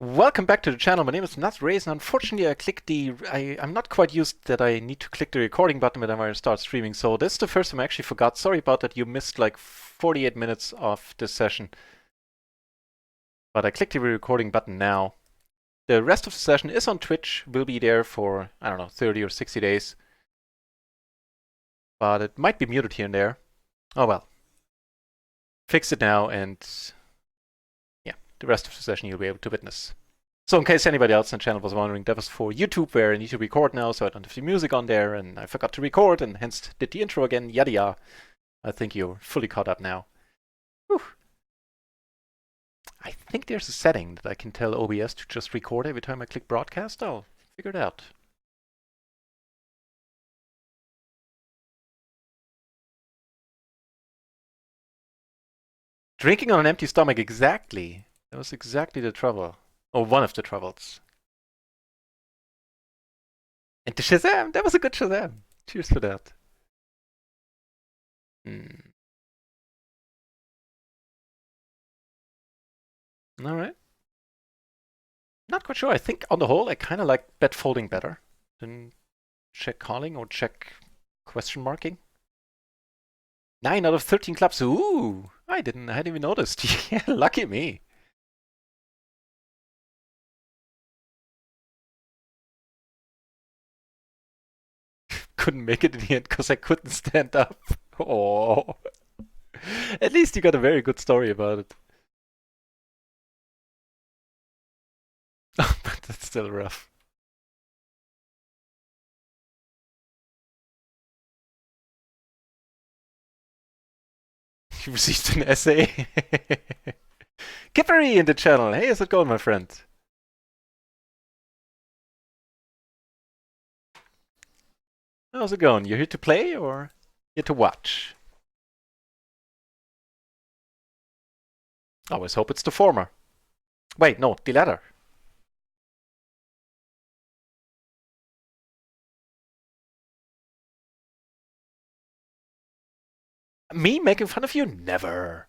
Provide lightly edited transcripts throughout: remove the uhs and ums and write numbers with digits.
Welcome back to the channel. My name is NutRaisin. Unfortunately, I'm not quite used that I need to click the recording button whenever I start streaming, so this is the first time I actually forgot. Sorry about that. You missed like 48 minutes of this session. But I clicked the recording button now. The rest of the session is on Twitch. Will be there for, I don't know, 30 or 60 days. But it might be muted here and there. Oh well. Fix it now, and yeah, the rest of the session you'll be able to witness. So in case anybody else on the channel was wondering, that was for YouTube, where I need to record now, so I don't have the music on there, and I forgot to record, and hence did the intro again, yada yada. I think you're fully caught up now. Whew. I think there's a setting that I can tell OBS to just record every time I click broadcast. I'll figure it out. Drinking on an empty stomach, exactly. That was exactly the trouble. Or one of the troubles. And the Shazam! That was a good Shazam! Cheers for that. Hmm. Alright. Not quite sure. I think on the whole, I kind of like bet folding better than check calling or check question marking. 9 out of 13 clubs. Ooh, I hadn't even noticed. Yeah, lucky me. Couldn't make it in the end because I couldn't stand up. Oh, at least you got a very good story about it. But that's still rough. You received an essay. Kippery in the channel. Hey, how's it going, my friend? How's it going? You here to play or here to watch? Always hope it's the former. Wait, no, the latter. Me making fun of you? Never.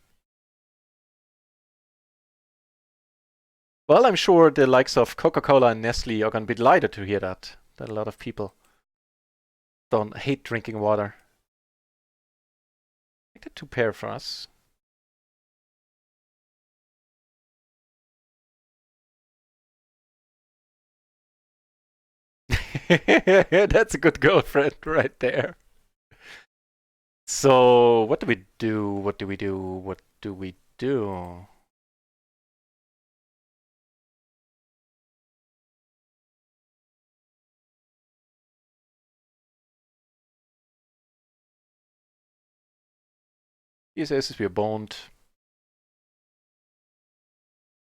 Well, I'm sure the likes of Coca-Cola and Nestle are going to be delighted to hear that. That a lot of people don't hate drinking water. Make the two pair for us. That's a good girlfriend right there. So, what do we do? What do we do? What do we do? These aces we are boned.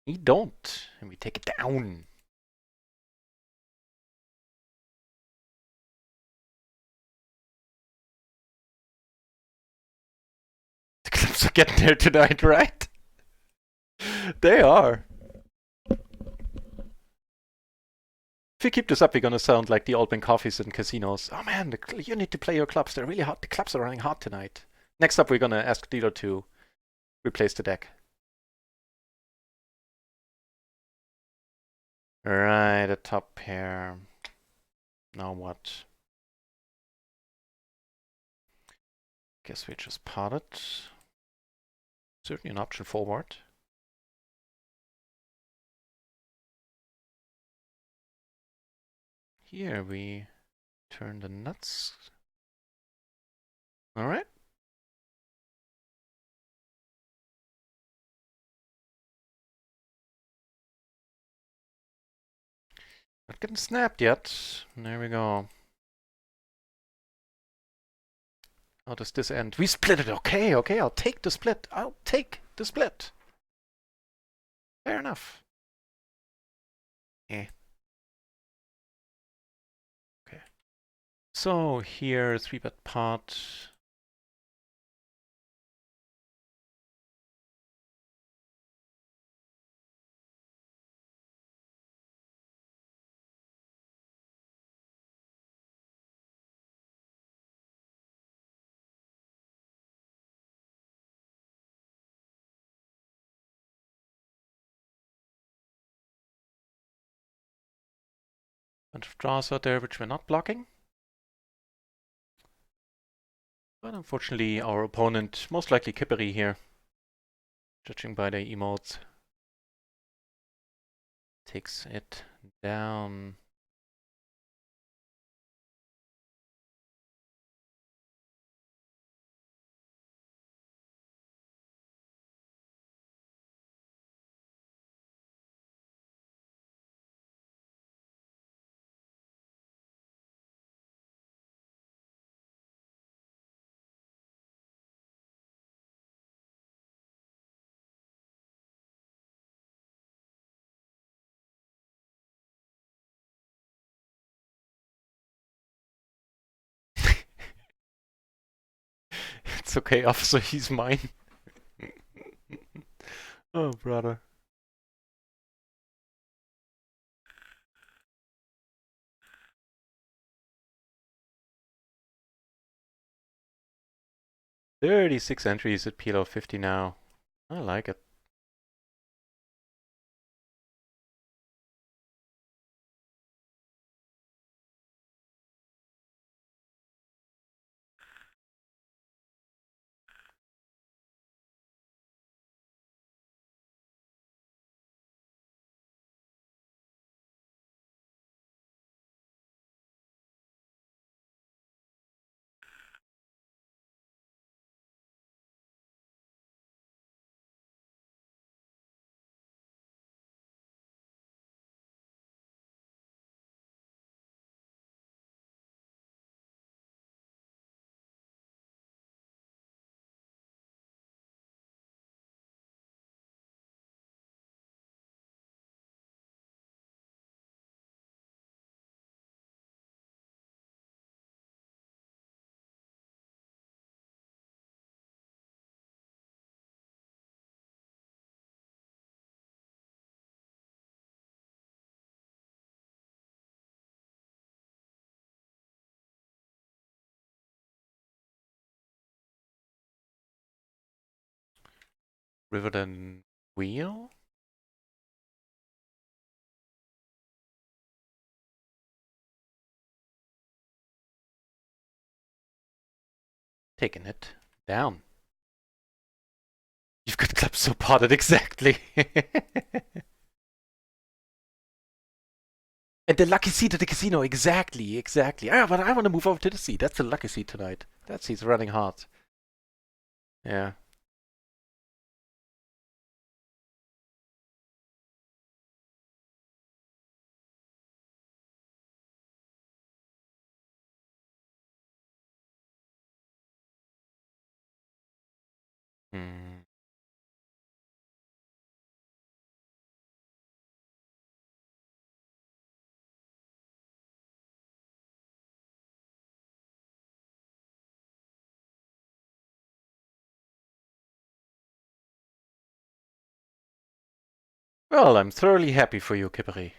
We don't. And we take it down. The clubs are getting there tonight, right? They are. If we keep this up, we're gonna sound like the old man coffees in casinos. Oh man, you need to play your clubs. They're really hot. The clubs are running hot tonight. Next up, we're gonna ask dealer to replace the deck. Right, a top pair. Now what? Guess we just pot it. Certainly an option forward. Here we turn the nuts. All right. Not getting snapped yet. There we go. How does this end? We split it. Okay, okay. I'll take the split. I'll take the split. Fair enough. Eh. Okay. So here, 3-bet pot. Bunch of draws out there which we're not blocking. But unfortunately our opponent, most likely Kippery here, judging by the emotes, takes it down. It's okay, officer, he's mine. Oh, brother. "36 entries at PLO 50 now. I like it." River then wheel? Taking it down. You've got clubs so potted, exactly. And the lucky seat at the casino, exactly, exactly. Ah, but I want to move over to the seat. That's the lucky seat tonight. That seat's running hot. Yeah. Hmm. Well, I'm thoroughly happy for you, Kippery.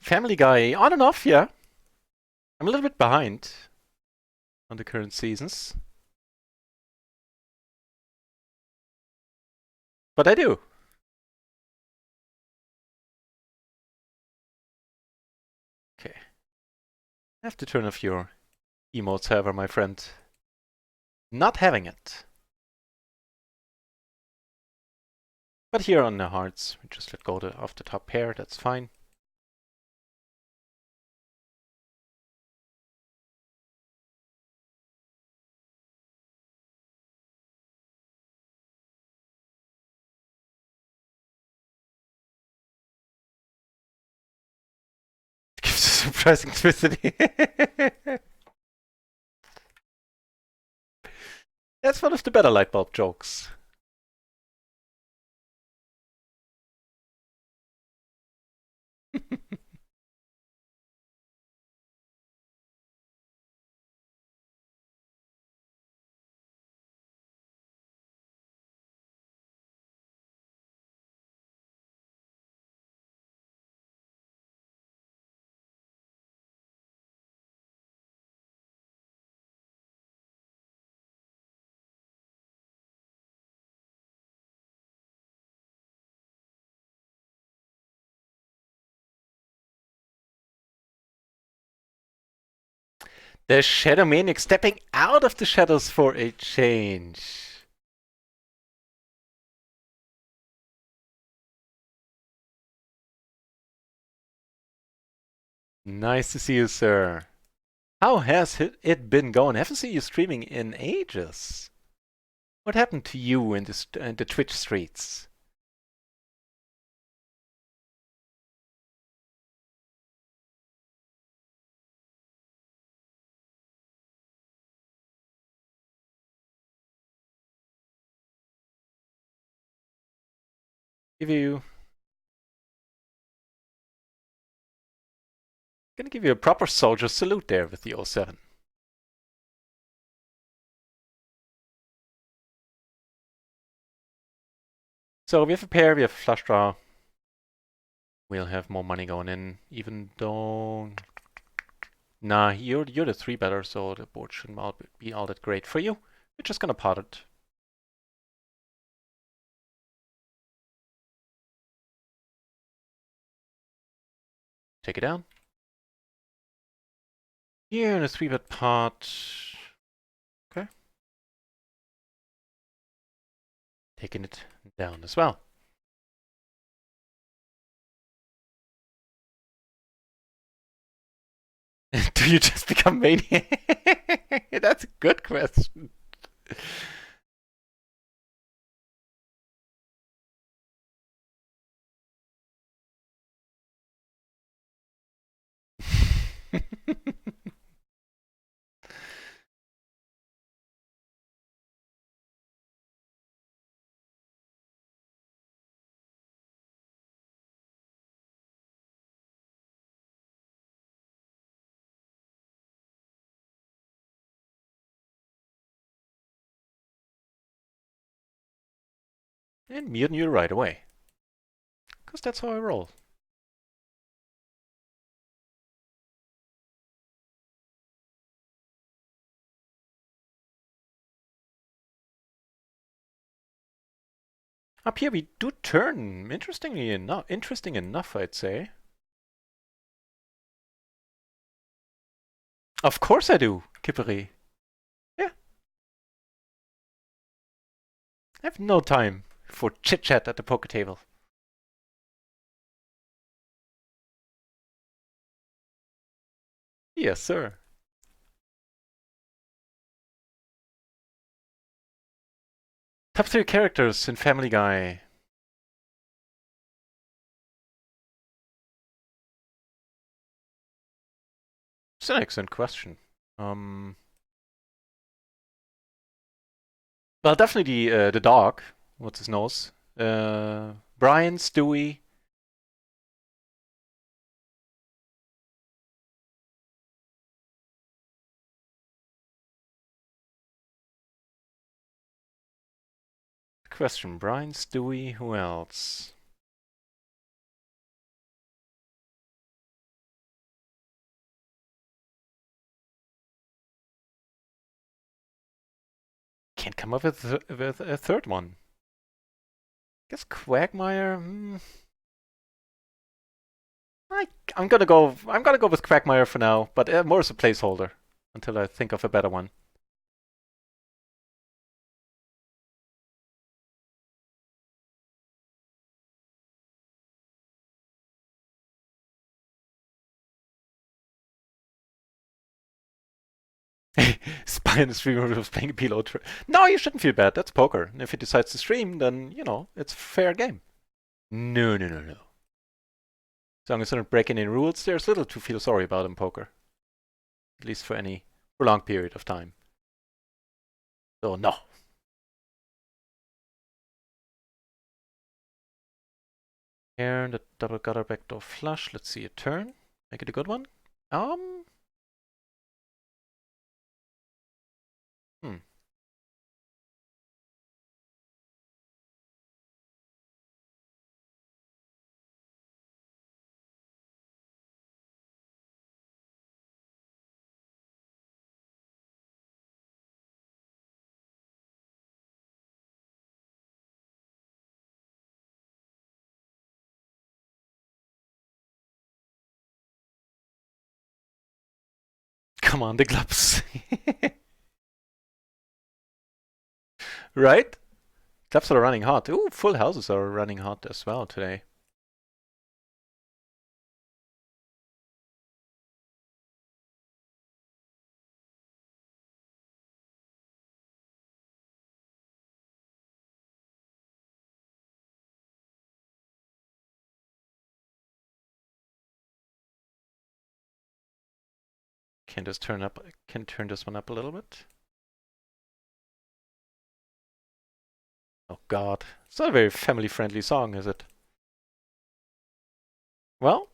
Family Guy, on and off, yeah. I'm a little bit behind on the current seasons. But I do. Okay. I have to turn off your emotes, however, my friend. Not having it. But here on the hearts, we just let go of the top pair, that's fine. surprising twisted. That's one of the better light bulb jokes. The Shadow Maniac stepping out of the shadows for a change. Nice to see you, sir. How has it been going? Haven't seen you streaming in ages. What happened to you in the Twitch streets? Gonna give you a proper soldier salute there with the 07. So we have a pair, we have flush draw. We'll have more money going in, even though... Nah, you're the 3 better, so the board shouldn't be all that great for you. We're just gonna pot it. Take it down. Here in a 3-bet pot. Okay. Taking it down as well. Do you just become maniac? That's a good question. And muting you right away. Because that's how I roll. Up here we do turn, interesting enough, I'd say. Of course I do, Kippery. Yeah. I have no time for chit-chat at the poker table. Yes, sir. Top 3 characters in Family Guy. It's an excellent question. Well, definitely the dog. What's his nose? Brian, Stewie. Question: Brian, Stewie. Who else? Can't come up with a third one. Guess Quagmire. I'm gonna go with Quagmire for now, but more as a placeholder until I think of a better one. Spy in the streamer was playing a PLO. No, you shouldn't feel bad. That's poker. And if he decides to stream, then, you know, it's fair game. No. So I'm considering breaking in rules. There's little to feel sorry about in poker. At least for any prolonged period of time. So no. And the double gutter backdoor flush. Let's see a turn. Make it a good one. Hmm. Come on, the clubs. Right? Clubs are running hot. Ooh, full houses are running hot as well today. Can turn this one up a little bit. Oh god. It's not a very family-friendly song, is it? Well,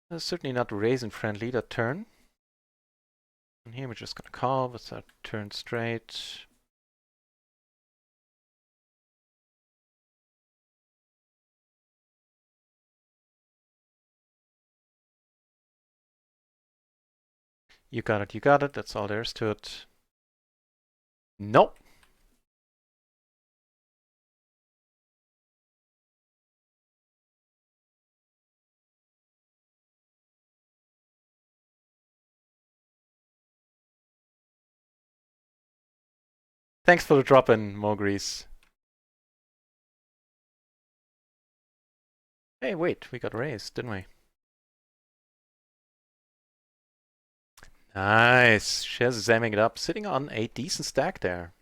it's certainly not raisin-friendly, that turn. And here we're just gonna call with that turn straight. You got it, you got it. That's all there is to it. Nope. Thanks for the drop in, Mogris. Hey, wait, we got raised, didn't we? Nice. Shazamming it up, sitting on a decent stack there.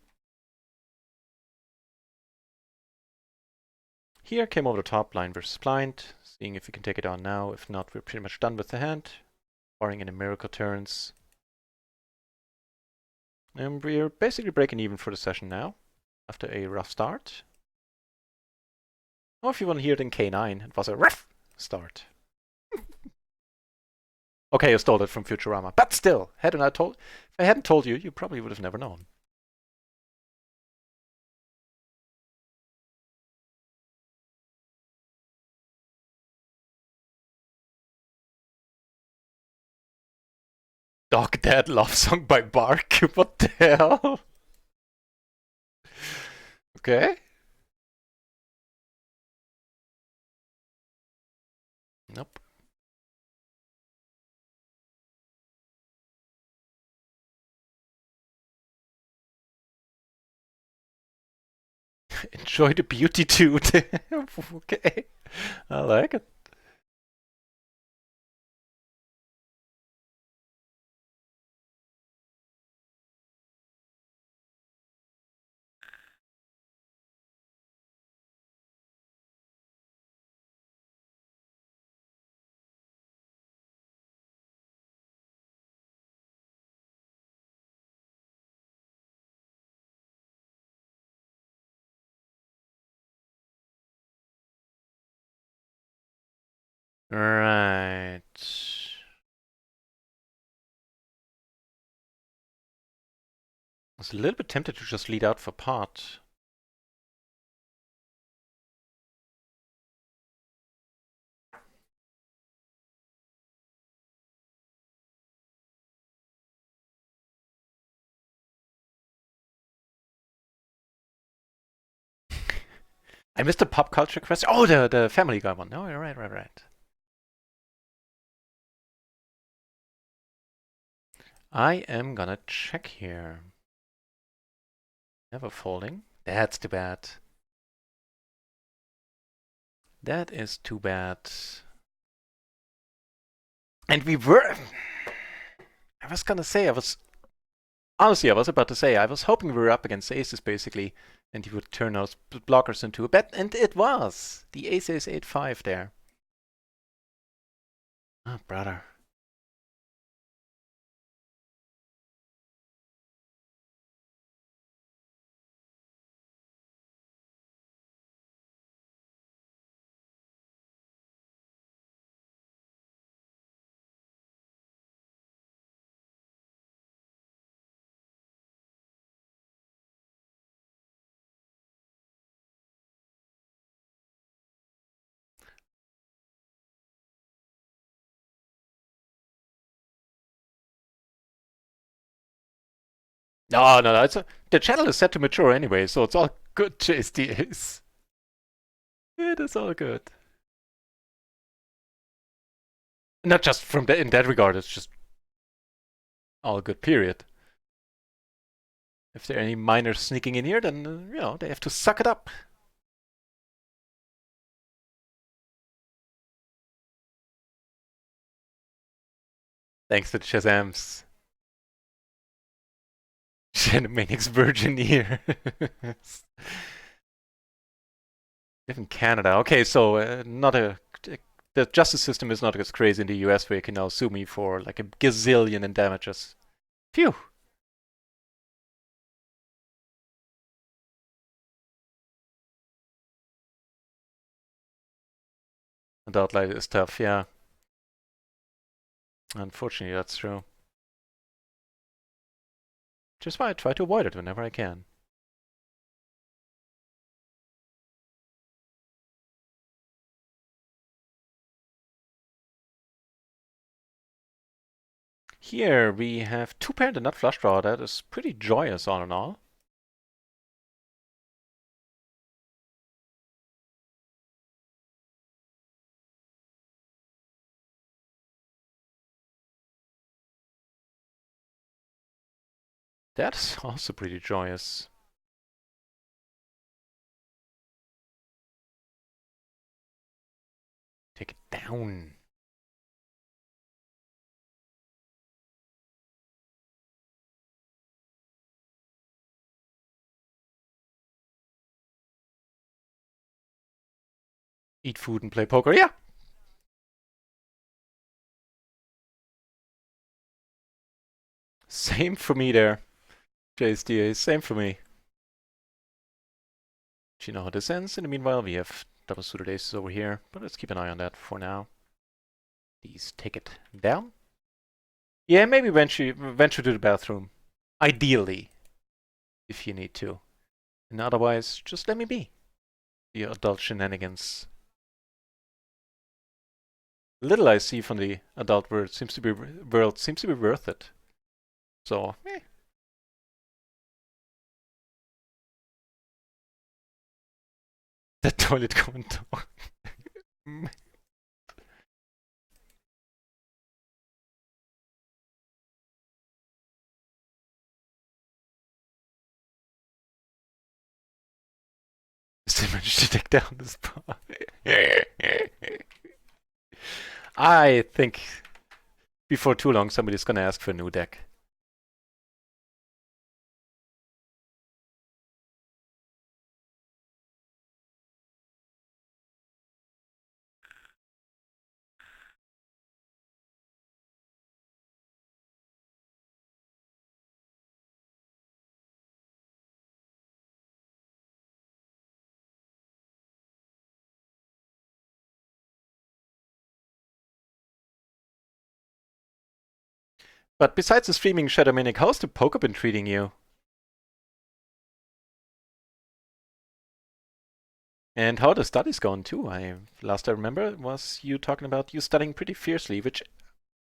Here came over the top, blind versus blind, seeing if we can take it on now. If not, we're pretty much done with the hand, barring any miracle turns. And we're basically breaking even for the session now, after a rough start. Or if you want to hear it in K9, it was a rough start. Okay, I stole it from Futurama, but still, if I hadn't told you, you probably would have never known. Dog Dad Love Song by Bark. What the hell? Okay. Nope. Enjoy the beauty too. Okay. I like it. Right. I was a little bit tempted to just lead out for pot. I missed the pop culture question. Oh, the Family Guy one. No, right. I am gonna check here. Never folding. That's too bad. That is too bad. And we were... I was gonna say, honestly, I was about to say, I was hoping we were up against aces, basically, and he would turn those blockers into a bet, and it was! The ace is 8-5 there. Oh, brother. No, no, no. The channel is set to mature anyway, so it's all good, JSDAs. It is all good. Not just from in that regard, it's just all good, period. If there are any minors sneaking in here, then, they have to suck it up. Thanks to the Shazams. Shanamaniac's Virgin here. Live in Canada. Okay, so not a. The justice system is not as crazy in the US where you can now sue me for like a gazillion in damages. Phew. Adult life is tough, yeah. Unfortunately, that's true. Which is why I try to avoid it whenever I can. Here we have two paired and nut flush draw. That is pretty joyous all in all. That's also pretty joyous. Take it down. Eat food and play poker. Yeah. Same for me there. JSDA, same for me. Do you know how this ends? In the meanwhile, we have double suited aces over here, but let's keep an eye on that for now. These take it down. Yeah, maybe venture to the bathroom. Ideally, if you need to. And otherwise, just let me be. The adult shenanigans. Little I see from the adult world seems to be worth it. So, the toilet going down. Still managed to take down this bar. I think before too long somebody's gonna ask for a new deck. But besides the streaming, Shadowmanic, how's the poker been treating you? And how are the studies going too? Last I remember was you talking about you studying pretty fiercely, which,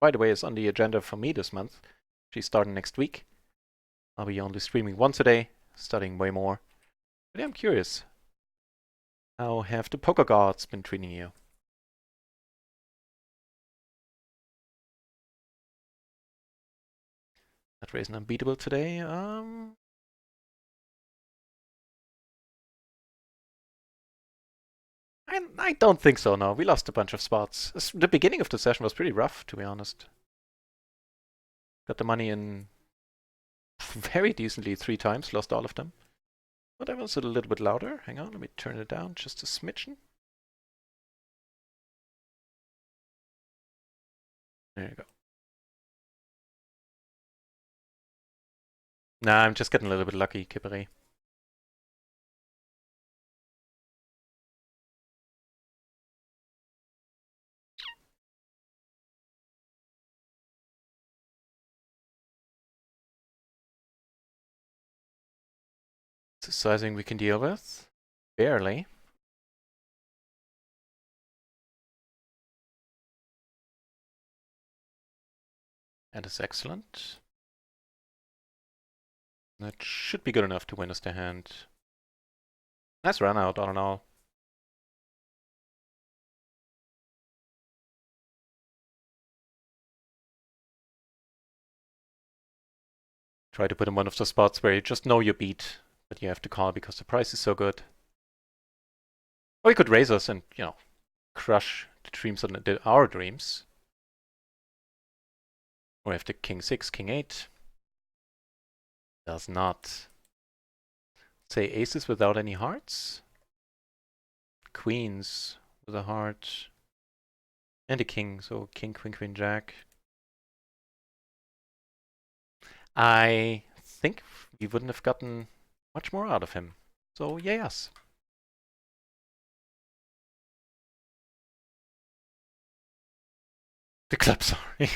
by the way, is on the agenda for me this month. She's starting next week. I'll be only streaming once a day, studying way more. But yeah, I'm curious. How have the poker gods been treating you? NutRaisin unbeatable today. I don't think so. No, we lost a bunch of spots. The beginning of the session was pretty rough, to be honest. Got the money in very decently 3 times, lost all of them. But that was a little bit louder. Hang on, let me turn it down just a smidgen. There you go. Nah, I'm just getting a little bit lucky, Kippery. It's a sizing we can deal with. Barely. That is excellent. That should be good enough to win us the hand. Nice run out, all in all. Try to put in one of the spots where you just know you beat, but you have to call because the price is so good. Or he could raise us and, you know, crush the dreams on our dreams. Or have the king 6, king 8. Does not. Say aces without any hearts. Queens with a heart. And a king, so king, queen, queen, jack. I think we wouldn't have gotten much more out of him. So, yes. The club, sorry.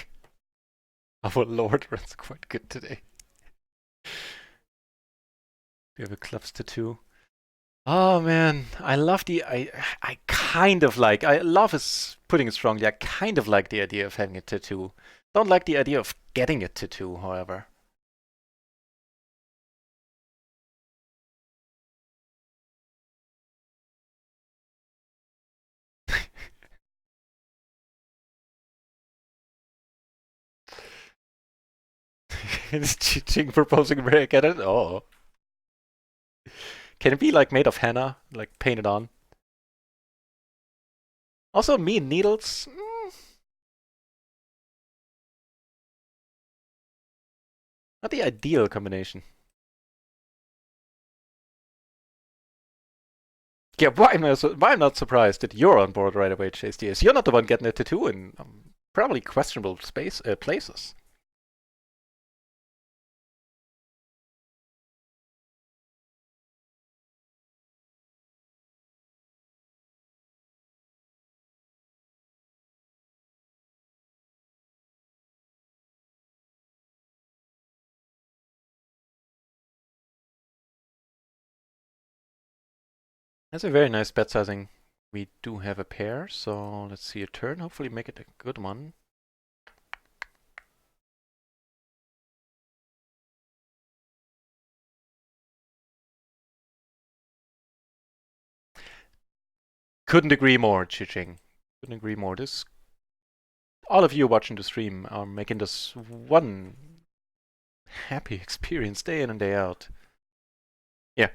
Our lord runs quite good today. We have a clubs tattoo. Oh man, I love I kind of like, I love his, putting it strongly, I kind of like the idea of having a tattoo. Don't like the idea of getting a tattoo, however. Is cheating proposing where I get it? Oh. Can it be like made of henna? Like painted on? Also, me and needles? Not the ideal combination. Yeah, why am I not surprised that you're on board right away, Chase DS? You're not the one getting a tattoo in probably questionable places. That's a very nice bet sizing. We do have a pair, so let's see a turn. Hopefully make it a good one. Couldn't agree more, Chiching. Couldn't agree more. All of you watching the stream are making this one happy experience day in and day out. Yeah.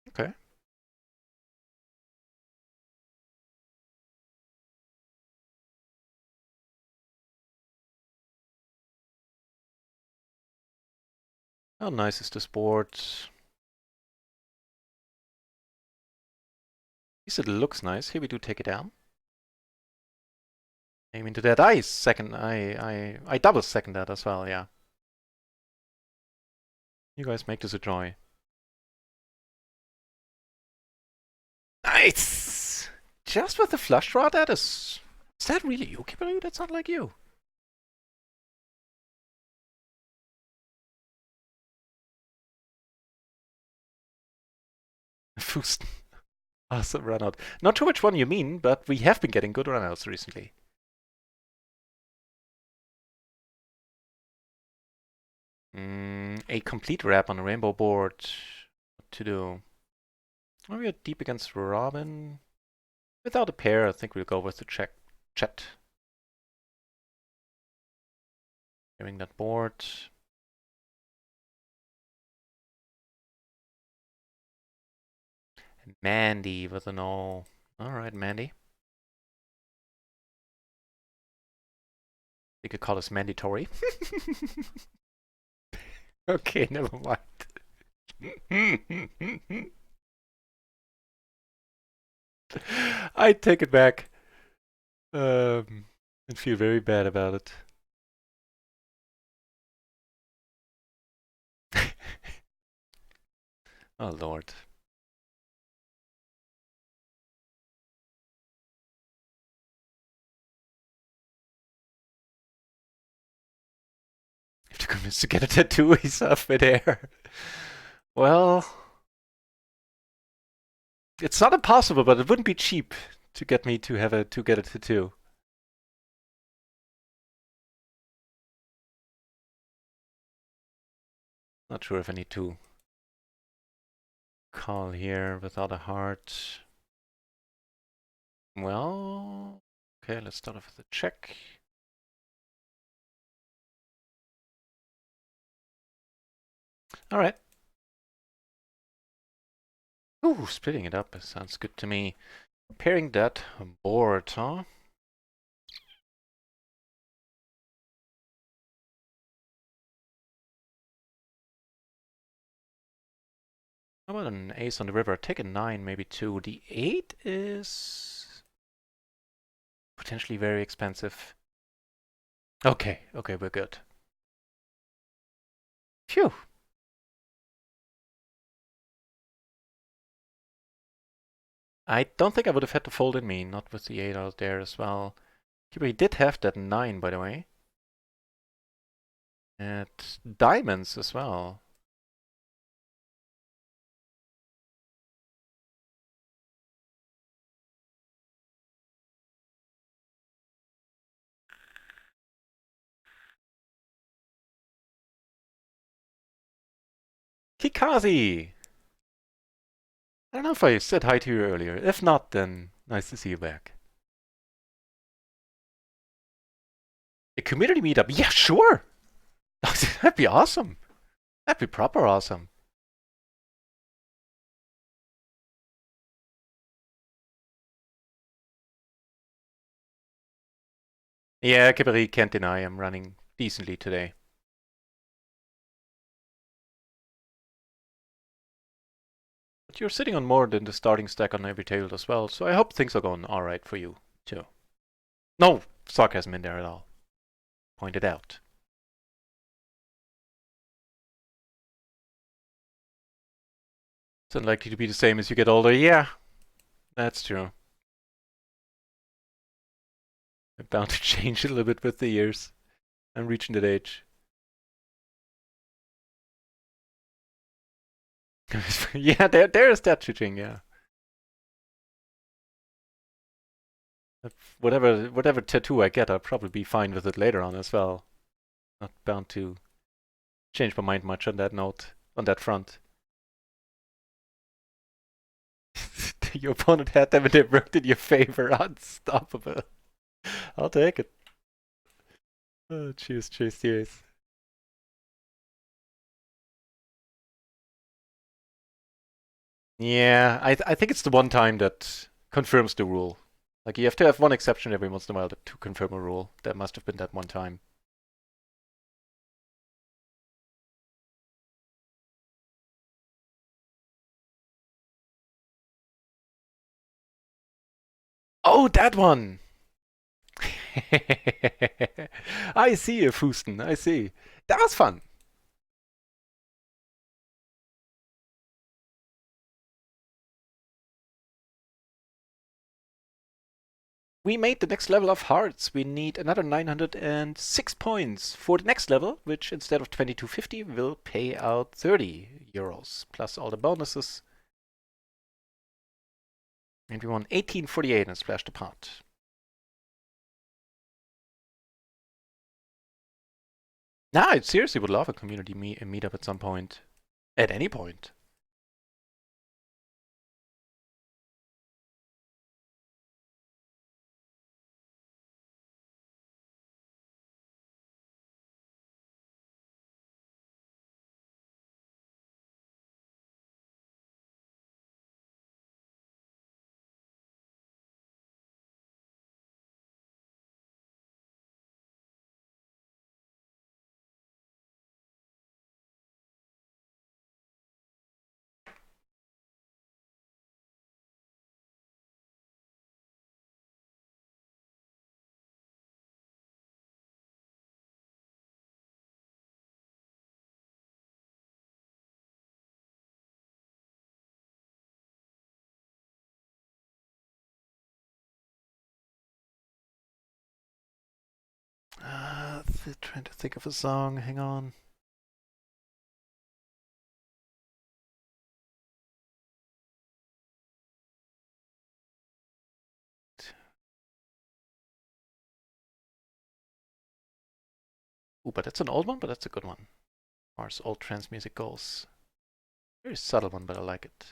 Okay. How nice is this board? At least it looks nice. Here we do take it down. Aim into that. I double second that as well, yeah. You guys make this a joy. Nice! Just with the flush draw, that is... Is that really you, Kipperly? That's not like you. Fusten. Awesome run out. Not sure which one you mean, but we have been getting good runouts recently. A complete wrap on a rainbow board. What to do? Are we deep against Robin? Without a pair, I think we'll go with the chat. Giving that board. Mandy with an all. Alright, Mandy. You could call us mandatory. Okay, never mind. I take it back. And feel very bad about it. Oh Lord. You have to convince to get a tattoo, he's up midair. Well, it's not impossible, but it wouldn't be cheap to get me to have to get a tattoo. Not sure if I need to call here without a heart. Well, okay, let's start off with a check. All right. Ooh, splitting it up sounds good to me. Pairing that board, huh? How about an ace on the river? Take a 9, maybe 2. The 8 is potentially very expensive. Okay, okay, we're good. Phew. I don't think I would have had to fold in me, not with the 8 out there as well. He did have that 9, by the way. At diamonds as well. Kikazi! I don't know if I said hi to you earlier. If not, then nice to see you back. A community meetup? Yeah, sure! That'd be awesome. That'd be proper awesome. Yeah, Kibari can't deny I'm running decently today. But you're sitting on more than the starting stack on every table as well, so I hope things are going alright for you, too. No sarcasm in there at all. Pointed out. It's unlikely to be the same as you get older. Yeah, that's true. I'm bound to change a little bit with the years. I'm reaching that age. Yeah, there is that teaching, yeah. Whatever tattoo I get, I'll probably be fine with it later on as well. Not bound to change my mind much on that note, on that front. Your opponent had them and they worked in your favor. Unstoppable. I'll take it. Oh, cheers, cheers, cheers. Yeah, I think it's the one time that confirms the rule. Like you have to have one exception every once in a while to confirm a rule. That must have been that one time. Oh, that one! I see you, Fusten. I see. That was fun. We made the next level of hearts. We need another 906 points for the next level, which instead of 2250 will pay out 30 euros plus all the bonuses. And we won 1848 and Splash the Pot. Nah, I seriously would love a community meetup at some point. At any point. trying to think of a song. Hang on. Ooh, but that's an old one, but that's a good one. As far as old trance music goes. Very subtle one, but I like it.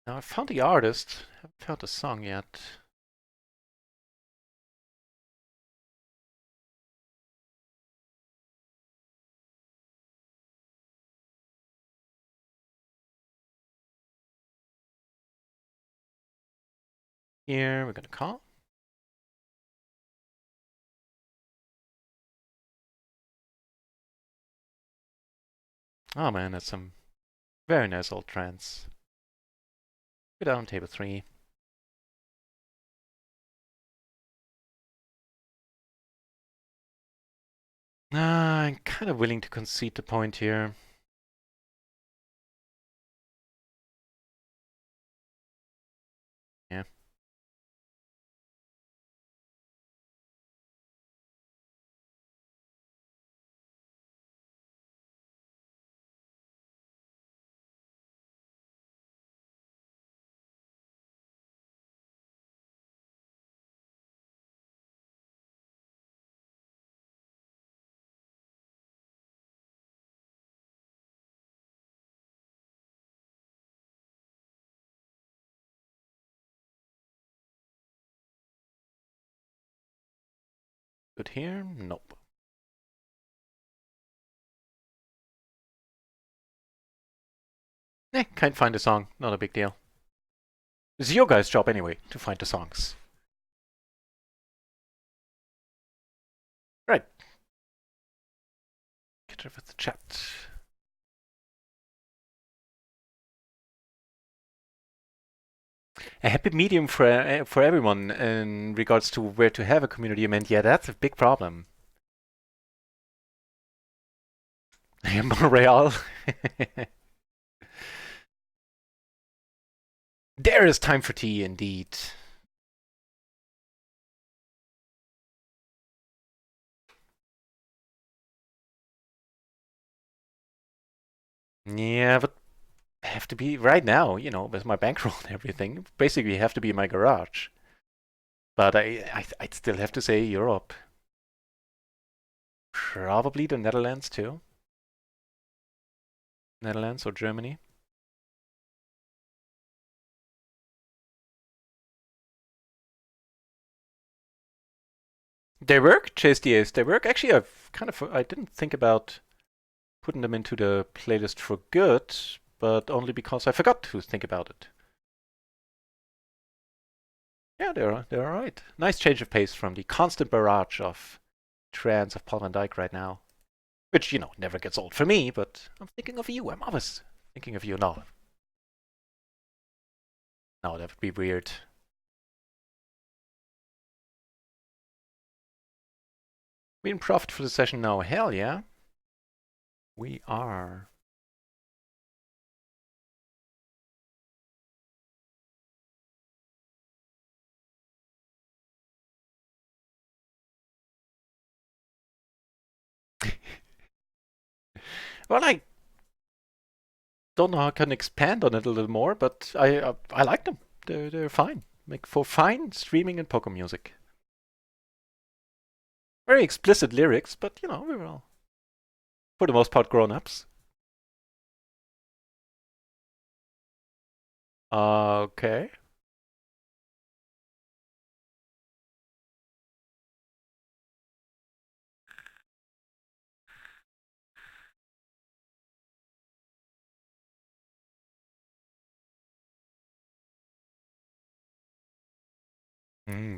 Now I found the artist. Haven't found the song yet. Here we're gonna call. Oh man, that's some very nice old trance. Go down table 3. I'm kind of willing to concede the point here. Yeah. Good here? Nope. Can't find the song. Not a big deal. It's your guys' job anyway to find the songs. Right. Get rid of the chat. A happy medium for everyone in regards to where to have a community event. Yeah, that's a big problem. Montreal. There is time for tea, indeed. Yeah, but I have to be right now, you know, with my bankroll and everything. Basically, have to be in my garage. But I'd still have to say Europe. Probably the Netherlands too. Netherlands or Germany. They work, JSDAs. They work. Actually, I didn't think about putting them into the playlist for good, but only because I forgot to think about it. Yeah, they're all right. Nice change of pace from the constant barrage of trance of Paul van Dyk right now, which you know never gets old for me. But I'm thinking of you. I'm always thinking of you. No, no, that would be weird. We in profit for the session now. Hell yeah, we are. Well, I don't know how I can expand on it a little more, but I like them. They're fine. Make for fine streaming and poker music. Very explicit lyrics, but you know we're all for the most part grown ups. Okay.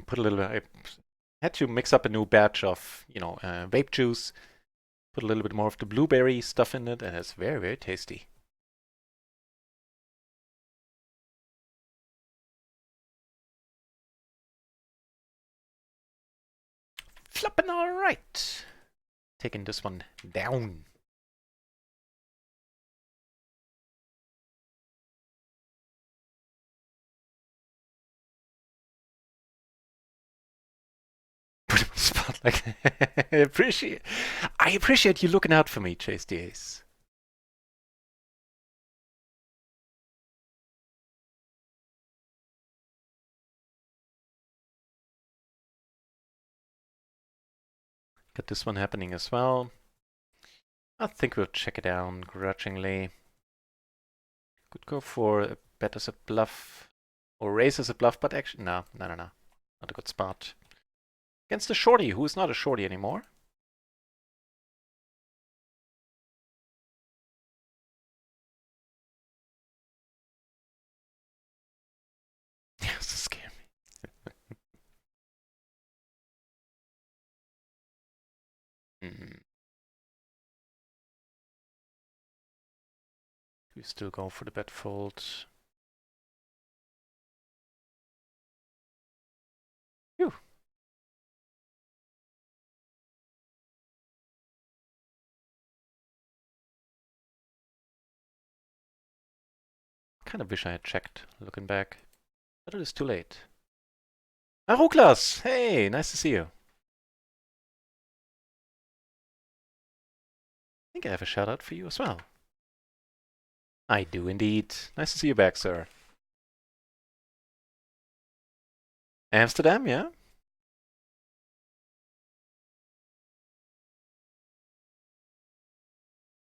Put a little. I had to mix up a new batch of vape juice. Put a little bit more of the blueberry stuff in it, and it's very tasty. flopping all right. Taking this one down. Put him on the spot like I appreciate you looking out for me, Chase the Ace. Got this one happening as well. I think we'll check it down grudgingly. Could go for a bet as a bluff or raise as a bluff, but actually, no. Not a good spot. Against the shorty, who is not a shorty anymore. Yes, scare me. We still go for the bet fold. Phew. Kind of wish I had checked, looking back. But it is too late. Aruklas! Hey, nice to see you. I think I have a shout out for you as well. I do indeed. Nice to see you back, sir. Amsterdam, yeah?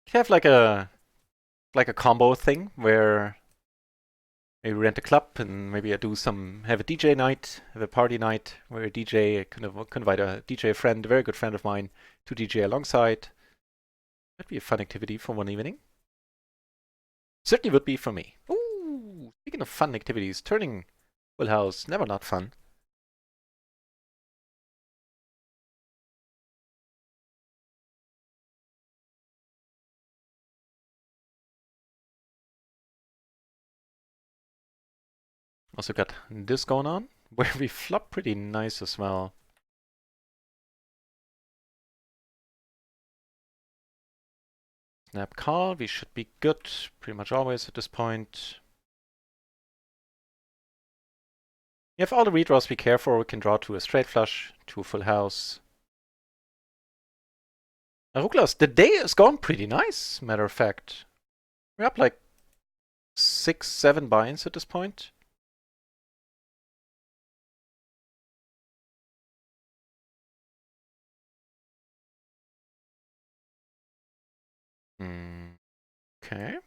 You have like a combo thing where maybe rent a club and maybe I do have a DJ night, have a party night where a DJ can invite a DJ friend, a very good friend of mine, to DJ alongside. That'd be a fun activity for one evening. Certainly would be for me. Ooh, speaking of fun activities, turning full house, never not fun. Also got this going on, where we flop pretty nice as well. Snap call, we should be good pretty much always at this point. You have all the redraws we care for. We can draw to a straight flush, to a full house. Aruklas, the day is gone pretty nice, matter of fact. We're up like 6, 7 buy-ins at this point. Okay.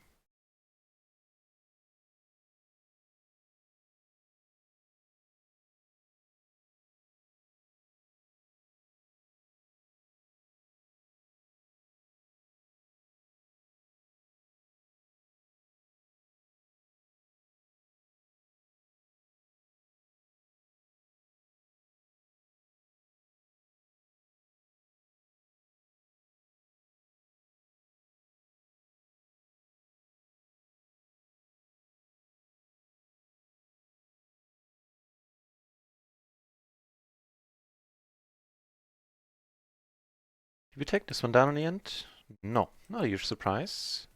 Did we take this one down in the end? No, not a huge surprise.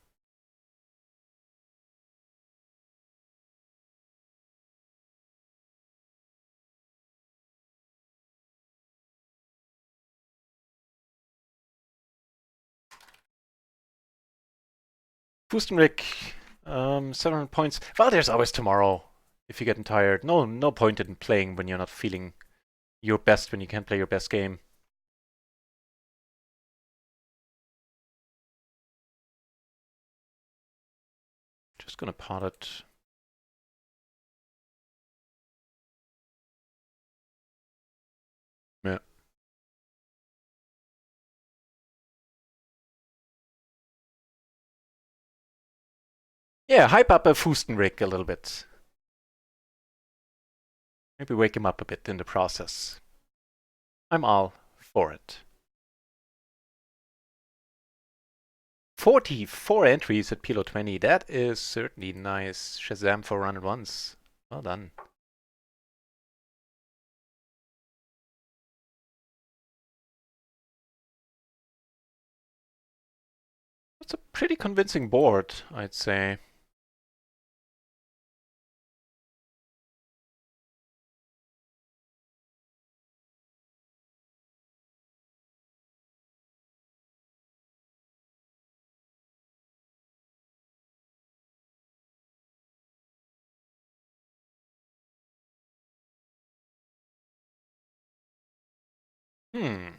Fustenrick, 700 points. Well, there's always tomorrow if you're getting tired. No point in playing when you're not feeling your best, when you can't play your best game. Just gonna pot it. Yeah. Yeah, hype up a Fustenrick a little bit. Maybe wake him up a bit in the process. I'm all for it. 44 entries at PLO 20. That is certainly nice. Shazam for run at once. Well done. It's a pretty convincing board, I'd say. Hmm.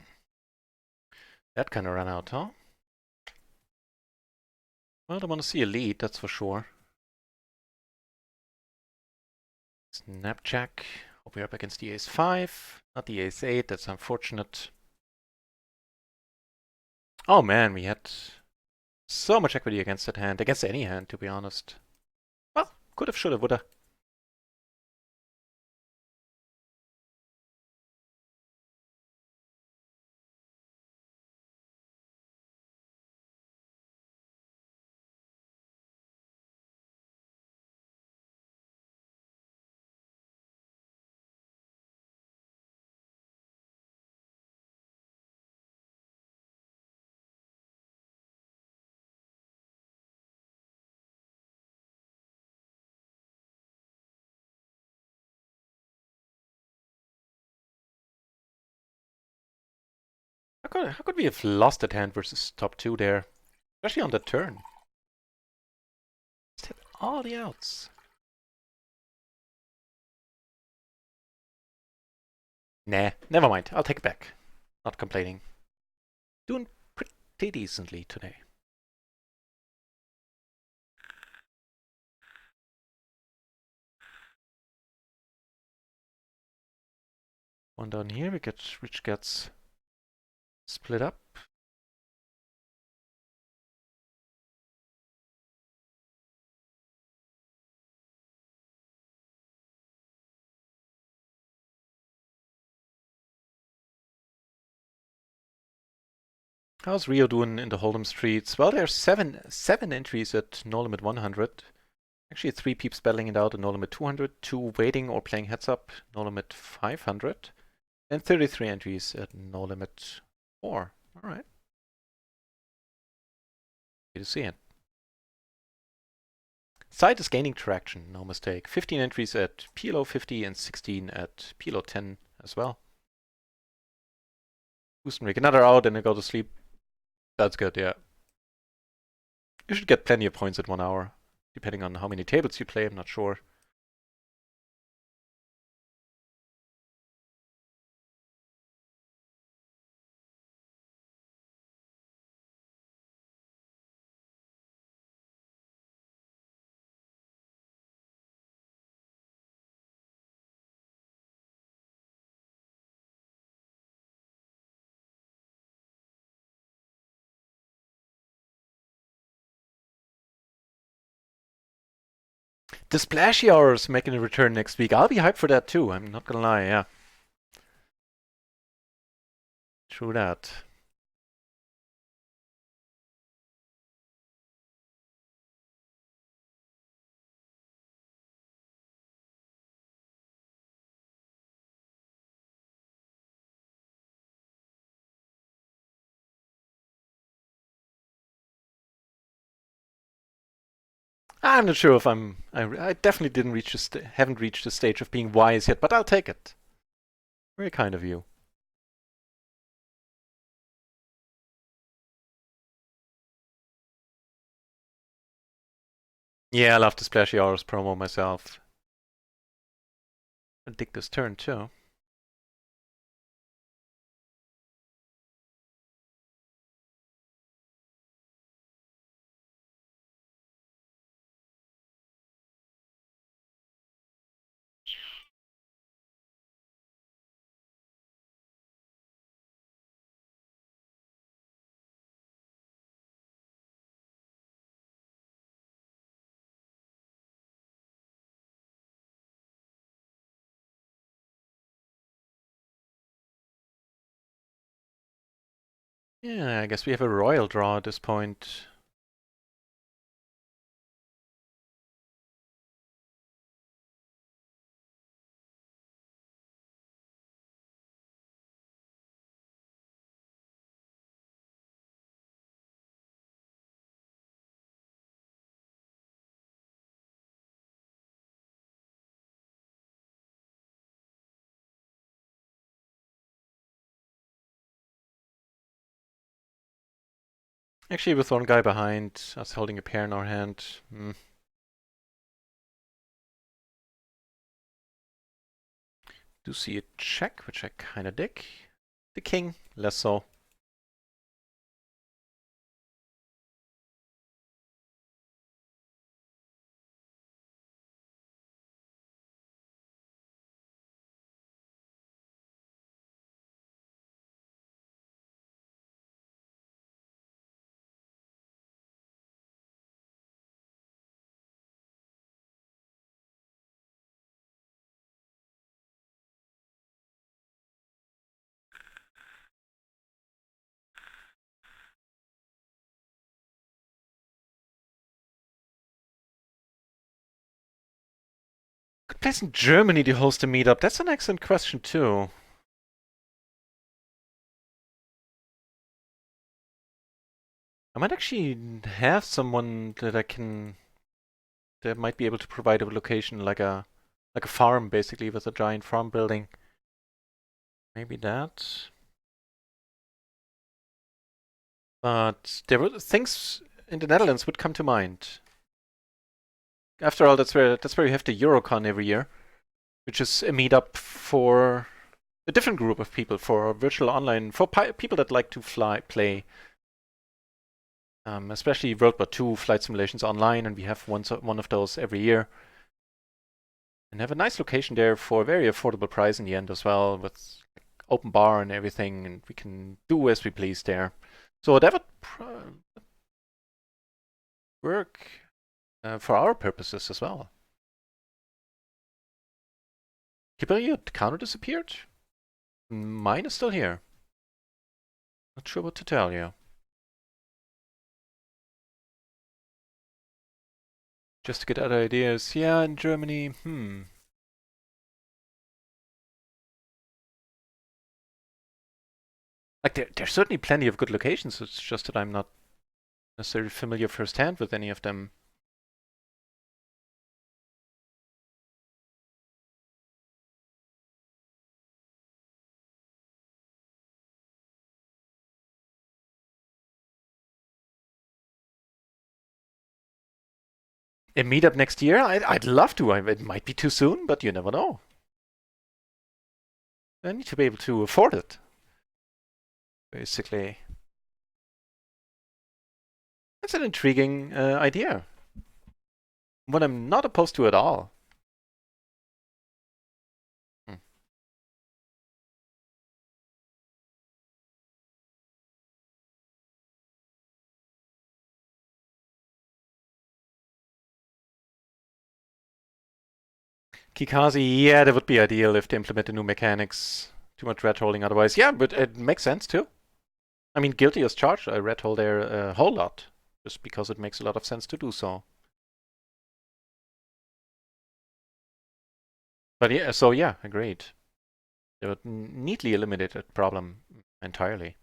That kind of ran out, huh? Well, I want to see a lead, that's for sure. Snapjack. Hope we're up against the ace-5. Not the ace-8, that's unfortunate. Oh man, we had so much equity against that hand. Against any hand, to be honest. Well, could've, should've, woulda. How could we have lost that hand versus top 2 there? Especially on that turn. Just hit all the outs. Nah, never mind. I'll take it back. Not complaining. Doing pretty decently today. One down here, which gets split up. How's Rio doing in the Hold'em streets? Well, there's seven entries at no limit 100. Actually, 3 peeps battling it out at no limit 200, 2 waiting or playing heads up, no limit 500, and 33 entries at no limit 4. All right. Good to see it. Site is gaining traction, no mistake. 15 entries at PLO 50 and 16 at PLO 10 as well. Houston another out and then go to sleep. That's good, yeah. You should get plenty of points at 1 hour, depending on how many tables you play, I'm not sure. The splashy hours making a return next week. I'll be hyped for that too, I'm not gonna lie, yeah. True that. I'm not sure if I definitely didn't reach haven't reached the stage of being wise yet, but I'll take it. Very kind of you. Yeah, I love the splashy hours promo myself. I dig this turn too. Yeah, I guess we have a royal draw at this point. Actually, with one guy behind us holding a pair in our hand. Do see a check, which I kind of dig. The king, less so. Good place in Germany to host a meetup. That's an excellent question too. I might actually have someone that might be able to provide a location like a farm basically with a giant farm building. Maybe that. But there were things in the Netherlands would come to mind. After all, that's where you have the Eurocon every year, which is a meetup for a different group of people, for virtual online, for people that like to play, especially World War II flight simulations online, and we have one of those every year. And have a nice location there for a very affordable price in the end as well, with open bar and everything, and we can do as we please there. So that would work for our purposes as well. Kiberi, your counter disappeared? Mine is still here. Not sure what to tell you. Just to get other ideas. Yeah, in Germany, Like, there's certainly plenty of good locations, it's just that I'm not necessarily familiar firsthand with any of them. A meetup next year? I'd love to. It might be too soon, but you never know. I need to be able to afford it, basically. That's an intriguing idea. One I'm not opposed to at all. Hmm. Kikazi, yeah, that would be ideal if they implement the new mechanics. Too much red holding otherwise. Yeah, but it makes sense too. I mean, guilty as charged. I red hole there a whole lot, just because it makes a lot of sense to do so. But yeah, so yeah, agreed. They would neatly eliminate that problem entirely.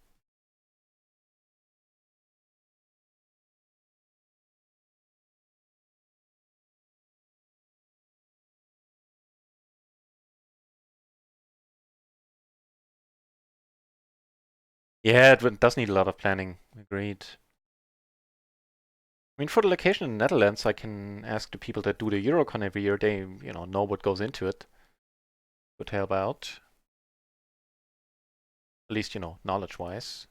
Yeah, it does need a lot of planning. Agreed. I mean, for the location in the Netherlands, I can ask the people that do the Eurocon every year. They, know what goes into it. Would help out. At least, knowledge-wise.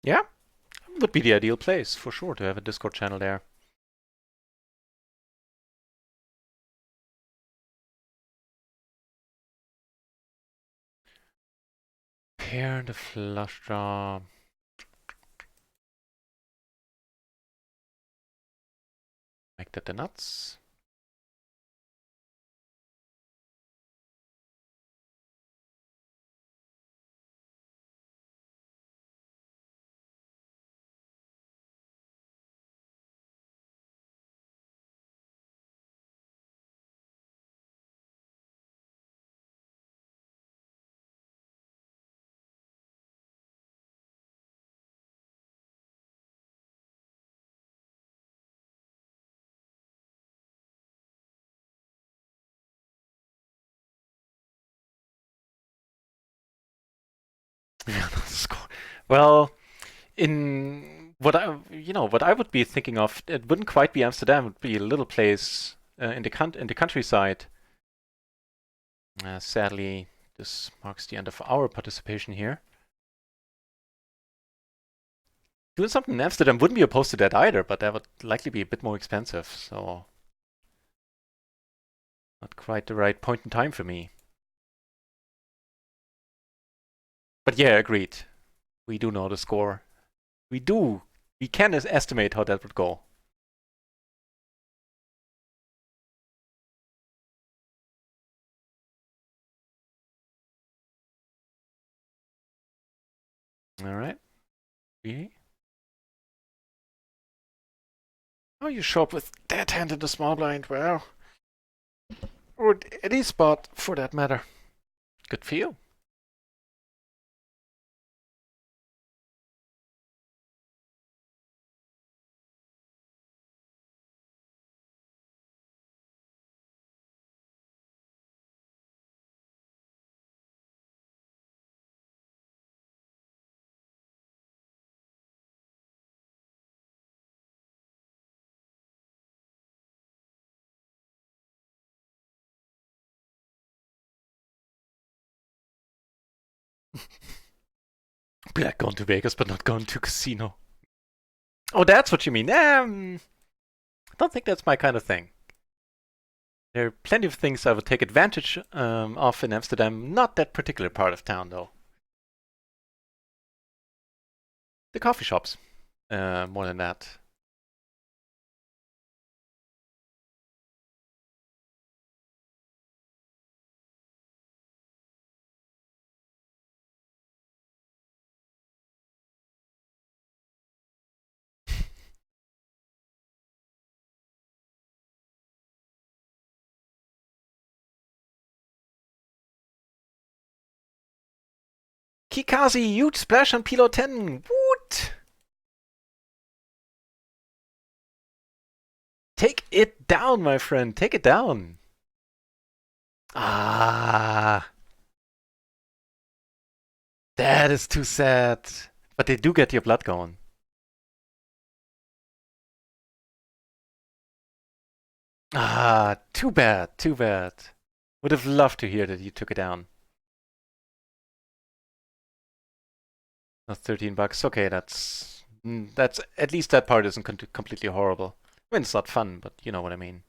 Yeah, would be the ideal place for sure to have a Discord channel there. pair, the flush draw. Make that the nuts. Yeah, the score. Well, in what I would be thinking of, it wouldn't quite be Amsterdam. It would be a little place in the countryside. Sadly, this marks the end of our participation here. Doing something in Amsterdam wouldn't be opposed to that either, but that would likely be a bit more expensive. So not quite the right point in time for me. But yeah, agreed. We do know the score. We do. We can estimate how that would go. All right. Really? Oh, you show up with dead hand in the small blind. Well, or any spot for that matter. Good for you. Black going to Vegas, but not going to casino. Oh, that's what you mean. I don't think that's my kind of thing. There are plenty of things I would take advantage of in Amsterdam. Not that particular part of town, though. The coffee shops, more than that. Kikazi, huge splash on PLO 10. Woot! Take it down, my friend. Take it down. Ah, that is too sad. But they do get your blood going. Ah, too bad, too bad. Would have loved to hear that you took it down. Not 13 bucks. Okay, that's at least that part isn't completely horrible. I mean, it's not fun, but you know what I mean.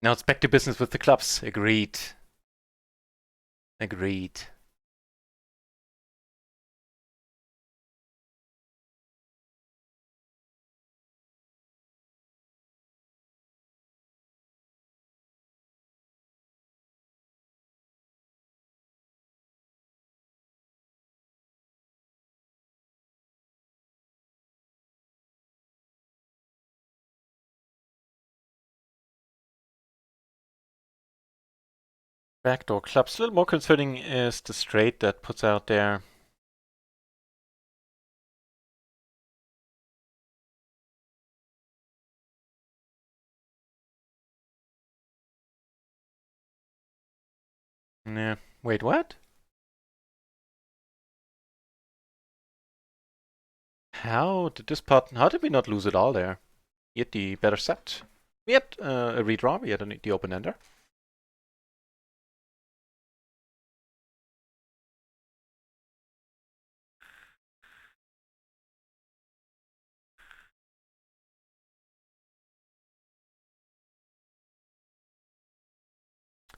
Now it's back to business with the clubs. Agreed. Agreed. Backdoor clubs. A little more concerning is the straight that puts out there. Yeah. Wait, what? How did we not lose it all there? We had the better set. We had a redraw. We had the open ender.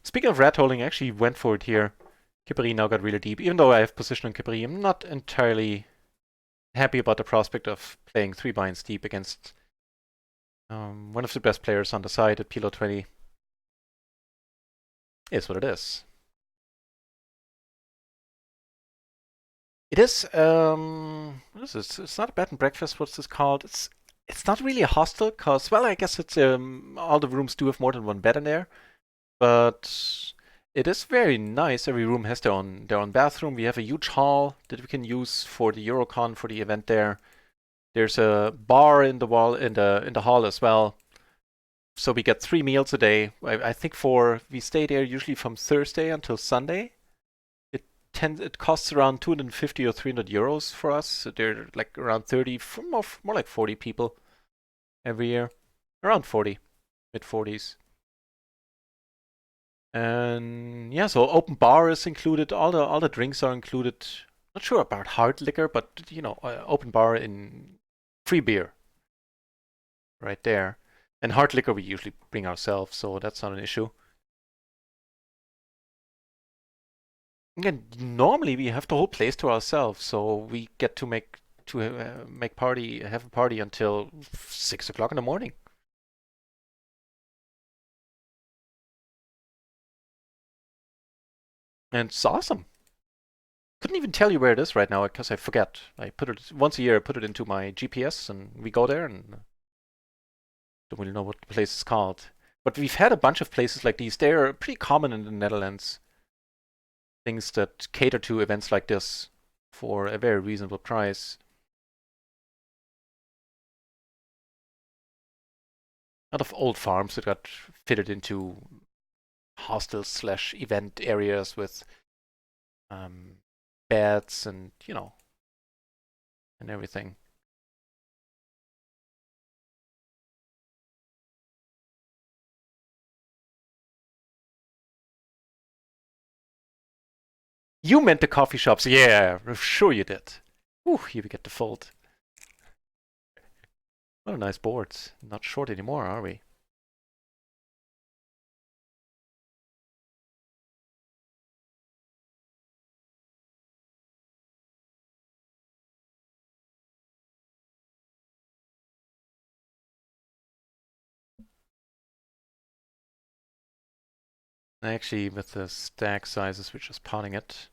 Speaking of rat holding, I actually went for it here. Kipari now got really deep. Even though I have position on Kipari, I'm not entirely happy about the prospect of playing 3 binds deep against one of the best players on the side at PLO 20. Is what it is. It is, what is this? It's not a bed and breakfast, what's this called? It's not really a hostel, cause, well, I guess it's, all the rooms do have more than one bed in there, but it is very nice. Every room has their own bathroom. We have a huge hall that we can use for the Eurocon, for the event there. There's a bar in the wall, in the hall as well. So we get 3 meals a day. I think we stay there usually from Thursday until Sunday. It costs around 250 or 300 euros for us. So they're like around 30, more like 40 people every year. Around 40, mid 40s. And yeah, so open bar is included. All the drinks are included. Not sure about hard liquor, but open bar in free beer right there. And hard liquor we usually bring ourselves, so that's not an issue. Again, normally we have the whole place to ourselves, so we get to have a party until 6 o'clock in the morning. And it's awesome. Couldn't even tell you where it is right now because I forget. I put it once a year. I put it into my GPS, and we go there, and don't really know what the place is called. But we've had a bunch of places like these. They're pretty common in the Netherlands. Things that cater to events like this for a very reasonable price. A lot of old farms that got fitted into hostels/event areas with um, beds and and everything. You meant the coffee shops. Yeah, sure you did. Ooh, here we get the fold. What a nice board. Not short anymore, are we? Actually, with the stack sizes, we're just potting it.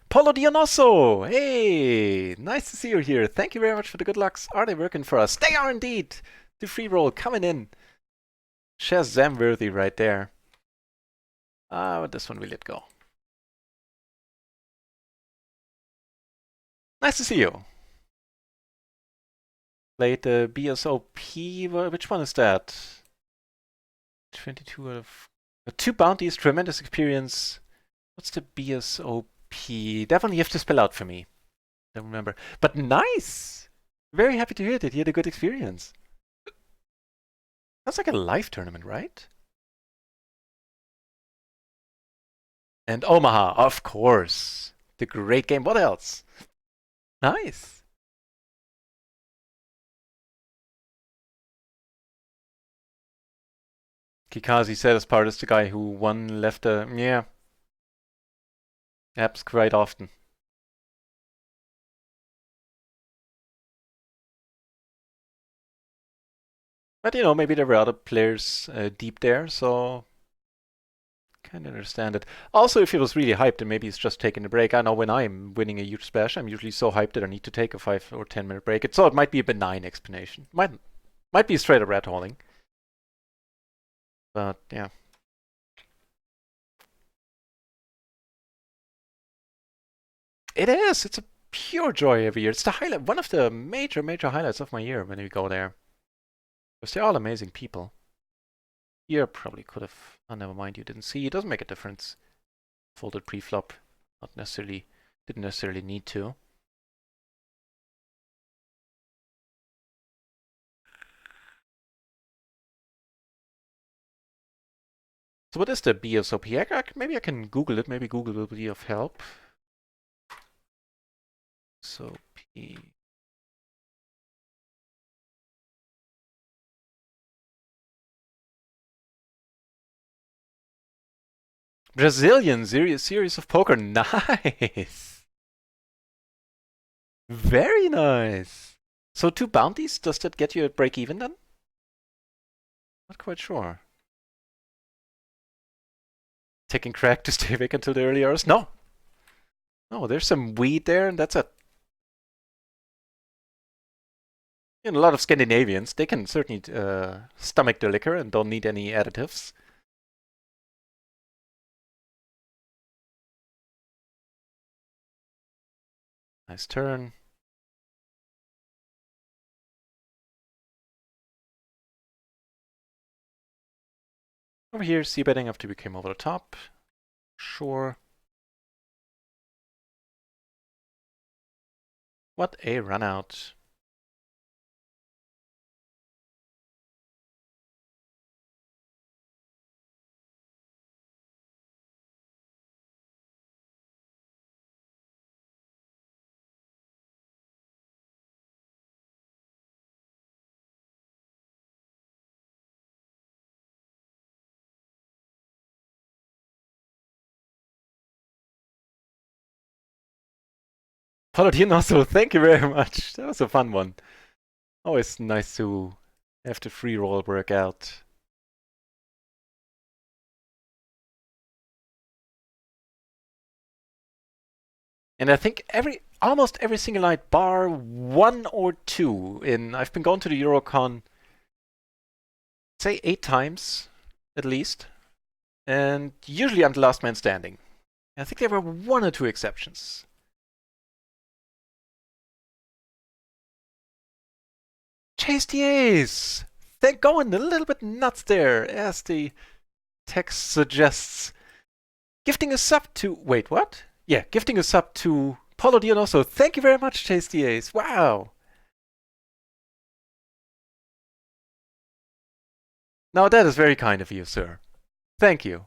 Polo Dionoso! Hey! Nice to see you here. Thank you very much for the good lucks. Are they working for us? They are indeed! The free roll coming in. Shazam worthy right there. But this one we let go. Nice to see you. Played the BSOP. Which one is that? 22 out of... 2 bounties, tremendous experience. What's the BSOP? That one you have to spell out for me. Don't remember. But nice! Very happy to hear that you had a good experience. That's like a live tournament, right? And Omaha, of course. The great game. What else? Nice. Kikazi said as part is the guy who won left a... Yeah. Happens quite often. But maybe there were other players deep there, so kind of understand it. Also, if he was really hyped, then maybe he's just taking a break. I know when I'm winning a huge splash, I'm usually so hyped that I need to take a 5 or 10 minute break. So it might be a benign explanation. Might be straight up rat holding. But yeah. It is. It's a pure joy every year. It's the highlight, one of the major highlights of my year when we go there. Because they're all amazing people. Here probably could have. Oh, never mind. You didn't see. It doesn't make a difference. Folded pre-flop. Didn't necessarily need to. So what is the BSOP? Maybe I can Google it. Maybe Google will be of help. SOP. Brazilian series of poker. Nice. Very nice. So 2 bounties, does that get you at break even then? Not quite sure. Taking crack to stay awake until the early hours? No. No, there's some weed there, and that's it. A lot of Scandinavians, they can certainly stomach the liquor and don't need any additives. Nice turn. Over here, c-betting after we came over the top. Sure. What a run out. Paladin also, thank you very much. That was a fun one. Always nice to have the free roll work out. And I think almost every single night, bar one or two I've been going to the Eurocon, say 8 times at least, and usually I'm the last man standing. I think there were 1 or 2 exceptions. Chase the ace! They're going a little bit nuts there, as the text suggests. Gifting a sub to... Wait, what? Yeah, gifting a sub to Paulo Dionoso. Thank you very much, Chase the ace. Wow! Now that is very kind of you, sir. Thank you.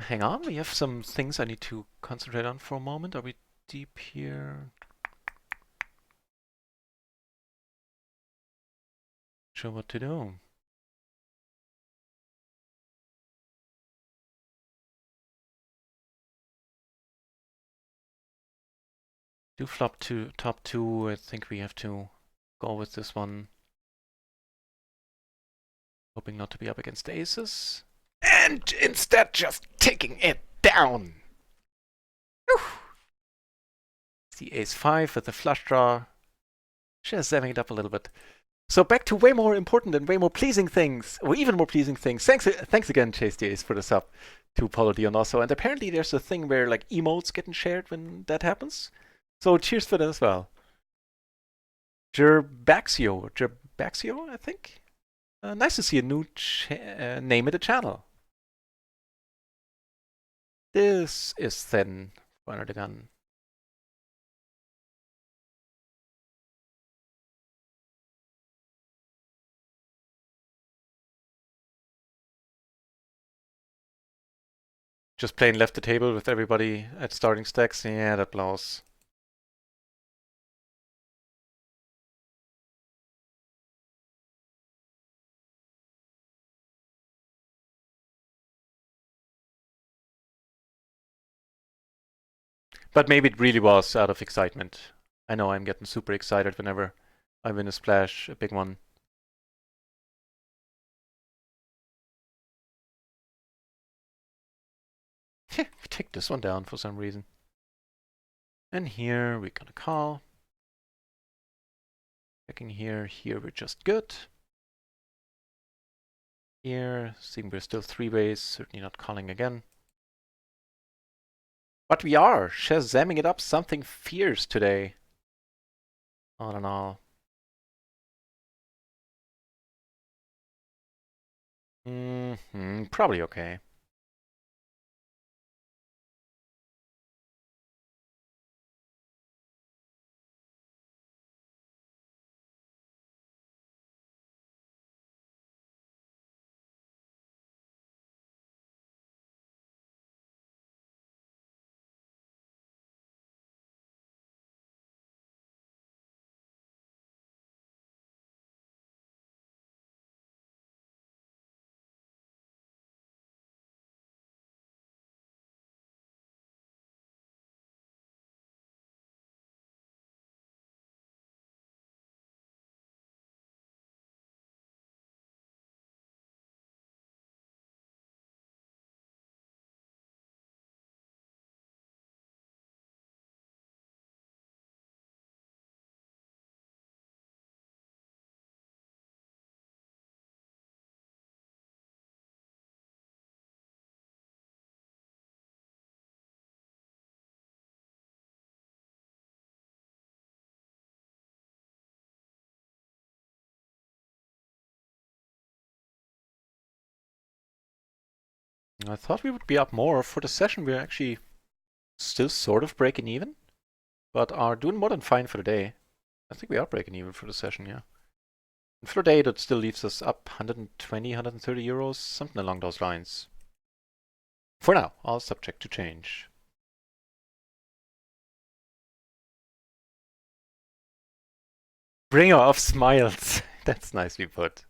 Hang on, we have some things I need to concentrate on for a moment. Are we deep here? Sure what to do. Do flop to top 2. I think we have to go with this one. Hoping not to be up against aces. And instead just taking it down. Whew. The ace-5 with the flush draw. Just zamming it up a little bit. So back to way more important and way more pleasing things, or even more pleasing things. Thanks again, Chase the Ace, for the sub to Paulo Dionoso. And apparently there's a thing where like emotes getting shared when that happens. So cheers for that as well. Gerbaxio, I think. Nice to see a new name in the channel. This is thin for under the gun. Just plain left the table with everybody at starting stacks. Yeah, that blows. But maybe it really was out of excitement. I know I'm getting super excited whenever I win a splash, a big one. We take this one down for some reason. And here we're gonna call. Checking here we're just good. Here, seeing we're still 3 ways, certainly not calling again. But we are shazamming it up something fierce today. All in all. Probably okay. I thought we would be up more. For the session, we're actually still sort of breaking even, but are doing more than fine for the day. I think we are breaking even for the session, yeah. And for the day, that still leaves us up 120, 130 euros, something along those lines. For now, all subject to change. Bringer of smiles. That's nicely put.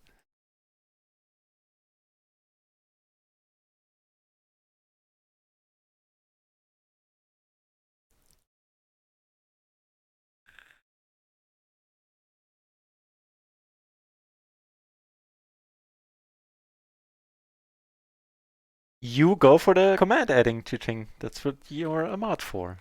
You go for the command adding teaching. That's what you're a mod for.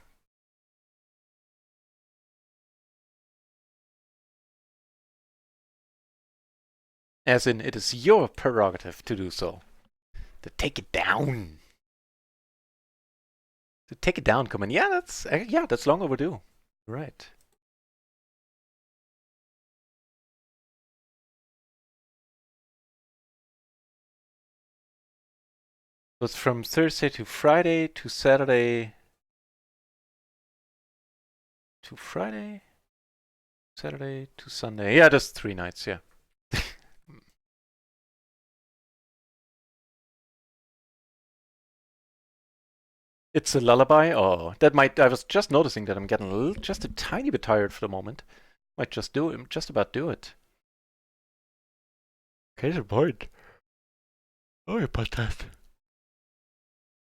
As in, it is your prerogative to do so. To take it down. To take it down command. Yeah, that's long overdue. Right. So it's from Thursday to Friday to Saturday to Friday, Saturday to Sunday. Yeah, that's 3 nights, yeah. It's a lullaby. Oh, that might. I was just noticing that I'm getting just a tiny bit tired for the moment. Might just about do it. Case in point. Oh, about that.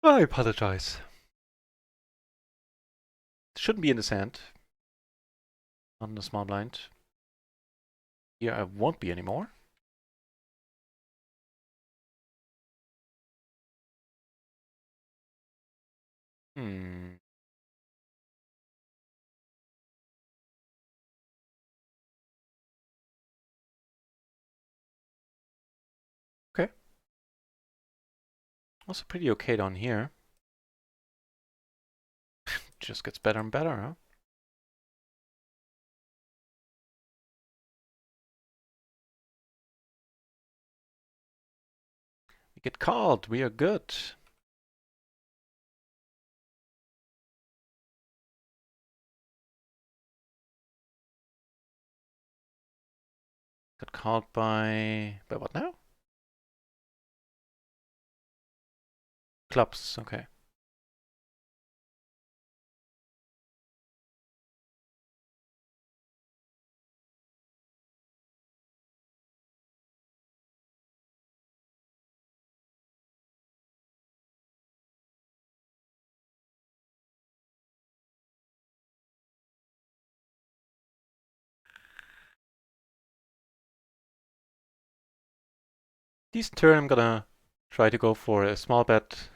I apologize. Shouldn't be in the sand. On the small blind. Here I won't be anymore. Hmm. Okay. Also pretty okay down here. Just gets better and better, huh? We get called. We are good. Got called by what now? Clubs. Okay. This turn I'm gonna try to go for a small bet,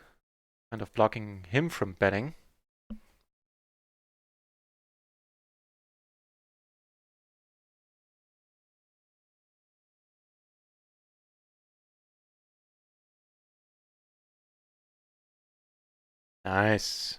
kind of blocking him from betting. Nice.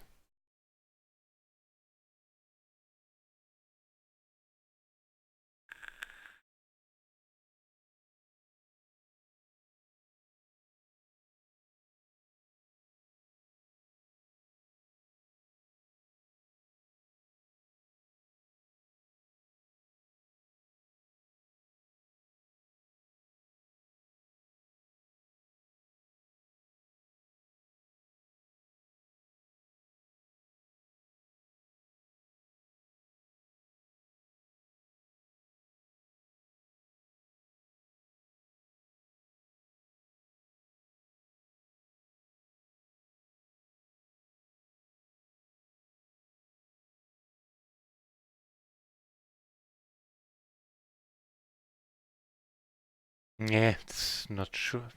Yeah, it's not sure.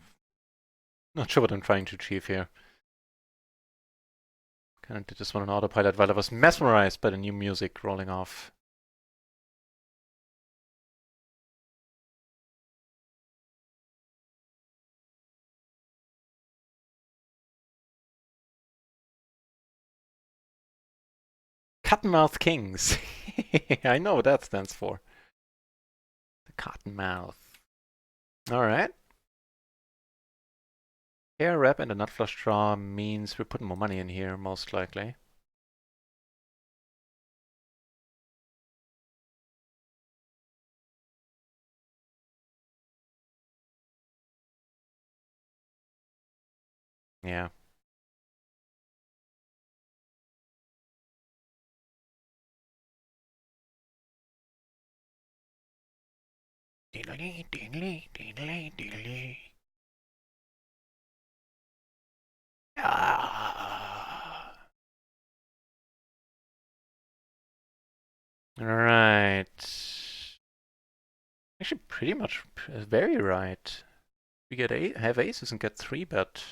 Not sure what I'm trying to achieve here. Kind of did this one on autopilot while I was mesmerized by the new music rolling off. Cottonmouth Kings. I know what that stands for. The Cottonmouth. All right. Pair rep and a nut flush draw means we're putting more money in here, most likely. Yeah. Ah. All right. Actually, pretty much very right. We get have aces and get 3-bet.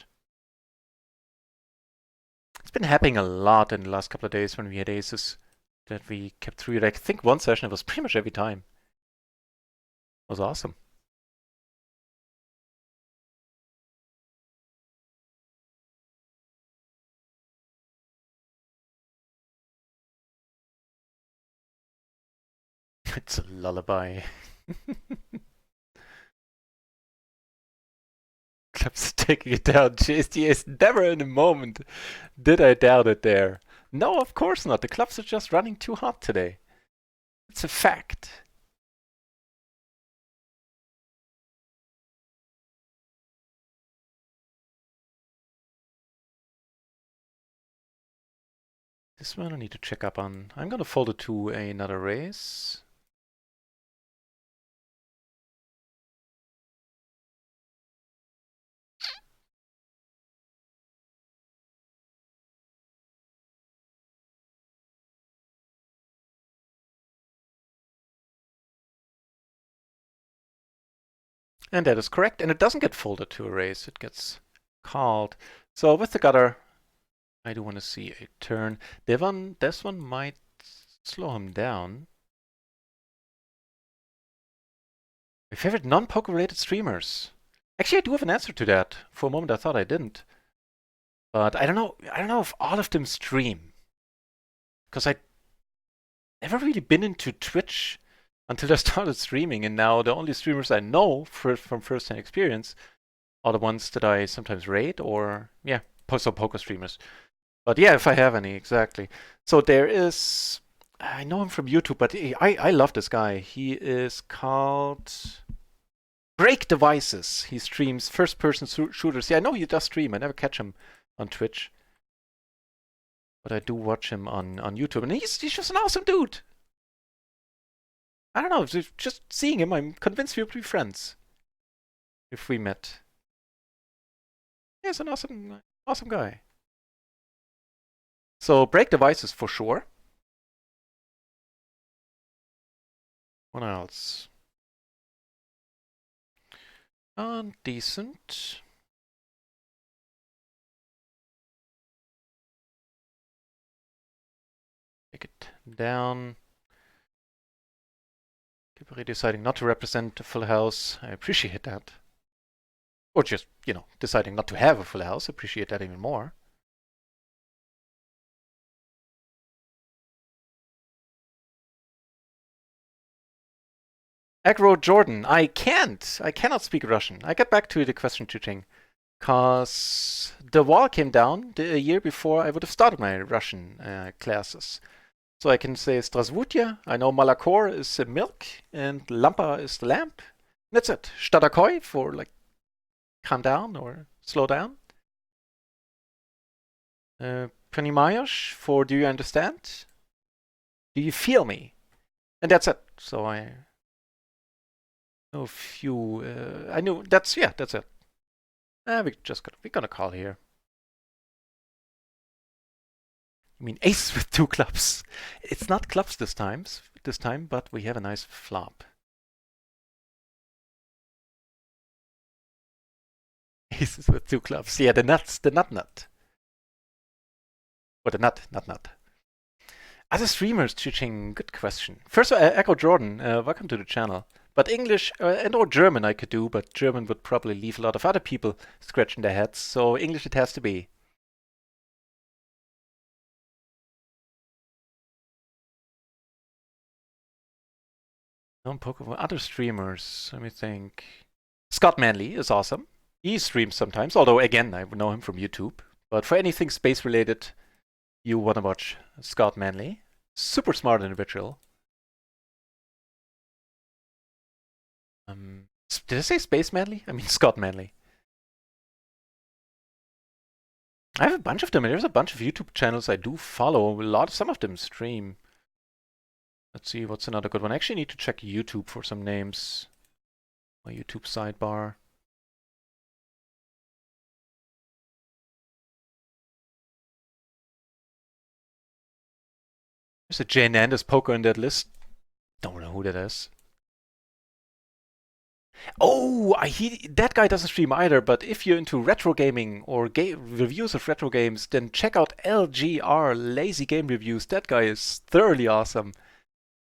It's been happening a lot in the last couple of days when we had aces that we kept 3. I think one session it was pretty much every time. It was awesome. It's a lullaby. Clubs taking it down. JSDS never in a moment did I doubt it there. No, of course not. The clubs are just running too hot today. It's a fact. This one I need to check up on. I'm gonna fold it to another race. And that is correct. And it doesn't get folded to a race. It gets called. So with the gutter, I do want to see a turn. This one might slow him down. My favorite non-poker related streamers. Actually, I do have an answer to that. For a moment, I thought I didn't. But I don't know. I don't know if all of them stream. Because I never really been into Twitch until I started streaming. And now the only streamers I know from first-hand experience are the ones that I sometimes raid or, yeah, poker streamers. But yeah, if I have any, exactly. So there is, I know him from YouTube, but I love this guy. He is called Break Devices. He streams first-person shooters. Yeah, I know he does stream. I never catch him on Twitch. But I do watch him on YouTube, and he's just an awesome dude. I don't know, just seeing him, I'm convinced we would be friends if we met. He's an awesome guy. So Break Devices for sure. What else? Decent. Take it down. People deciding not to represent a full house. I appreciate that. Or just, deciding not to have a full house. I appreciate that even more. Agro Jordan, I can't. I cannot speak Russian. I get back to the question, Chuching. Because the wall came down a year before I would have started my Russian classes. So I can say Strasvutia. I know Malakor is milk and Lampa is the lamp. That's it. Stadakoi for like calm down or slow down. Ponimayosh for do you understand? Do you feel me? And that's it. So I know a few. I know that's it. We're gonna call here. I mean, ace with 2 clubs. It's not clubs this time, but we have a nice flop. Aces with 2 clubs. Yeah, the nut. Or the nut. Other streamers teaching, good question. First of all, Echo Jordan, welcome to the channel. But English and or German I could do, but German would probably leave a lot of other people scratching their heads, so English it has to be. Non-Pokemon, other streamers, let me think. Scott Manley is awesome. He streams sometimes, although again, I know him from YouTube. But for anything space related, you want to watch Scott Manley. Super smart individual. Did I say Space Manley? I mean Scott Manley. I have a bunch of them. There's a bunch of YouTube channels I do follow. Some of them stream. Let's see, what's another good one? I actually need to check YouTube for some names. My YouTube sidebar. There's a Jay Nandes poker in that list. Don't know who that is. Oh, that guy doesn't stream either, but if you're into retro gaming or reviews of retro games, then check out LGR, Lazy Game Reviews. That guy is thoroughly awesome.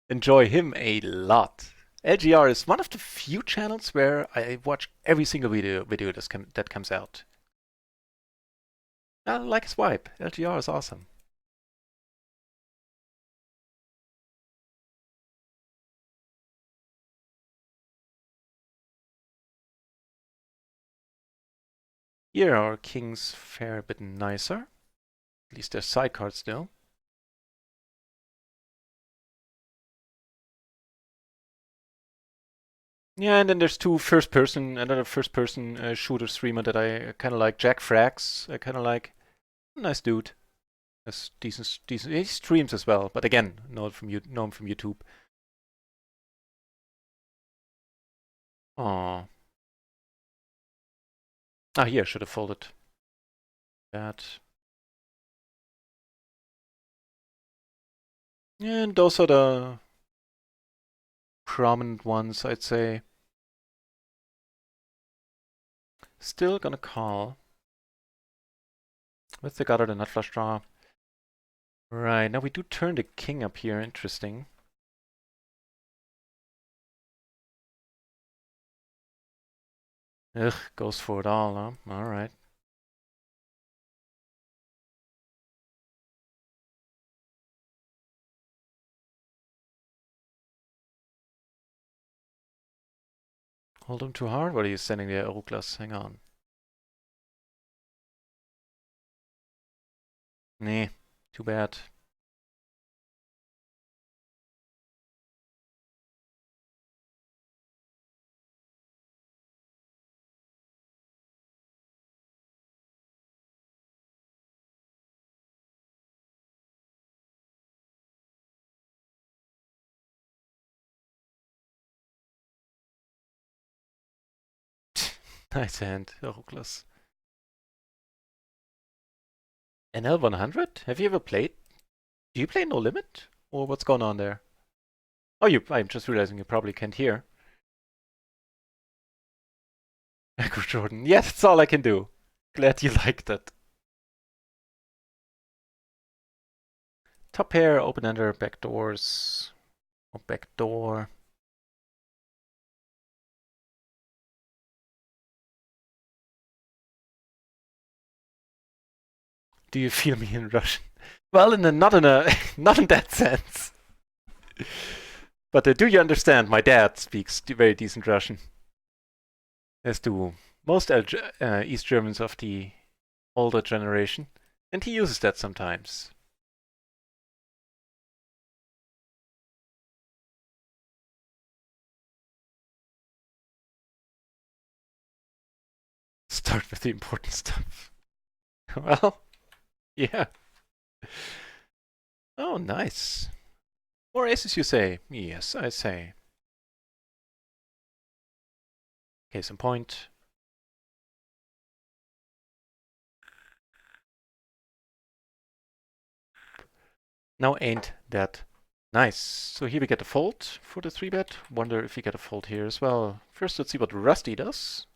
Enjoy him a lot. LGR is one of the few channels where I watch every single video that comes out. I like his vibe. LGR is awesome. Here our kings fare a bit nicer. At least their side cards still. Yeah, and then there's another first-person shooter streamer that I kind of like, Jack Frags. I kind of like. Nice dude. That's decent. He streams as well, but again, know him from YouTube. Oh. Ah, here, should have folded that. And those are the prominent ones, I'd say. Still gonna call. With the gutter, the nut flush draw. Right, now we do turn the king up here, interesting. Ugh, goes for it all, huh? Alright. Hold him too hard? What are you sending there, Euroclass? Hang on. Nee, too bad. Nice hand, Euroclass. NL100? Have you ever played? Do you play No Limit? Or what's going on there? Oh, I'm just realizing you probably can't hear. Echo Jordan. Yeah, that's all I can do. Glad you liked it. Top pair, open ender, back doors. Or back door. Do you feel me in Russian? Well, not in that sense. But do you understand? My dad speaks very decent Russian, as do most East Germans of the older generation, and he uses that sometimes. Start with the important stuff. Well, yeah. Oh, nice. More aces, you say? Yes, I say. Case in point. Now ain't that nice. So here we get a fold for the 3-bet. Wonder if we get a fold here as well. First, let's see what Rusty does.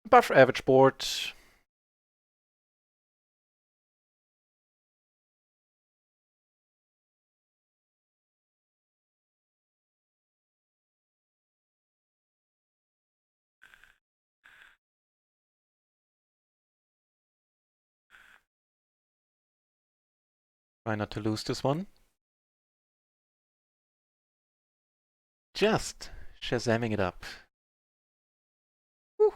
Above average board. Try not to lose this one. Just shazamming it up. Whew.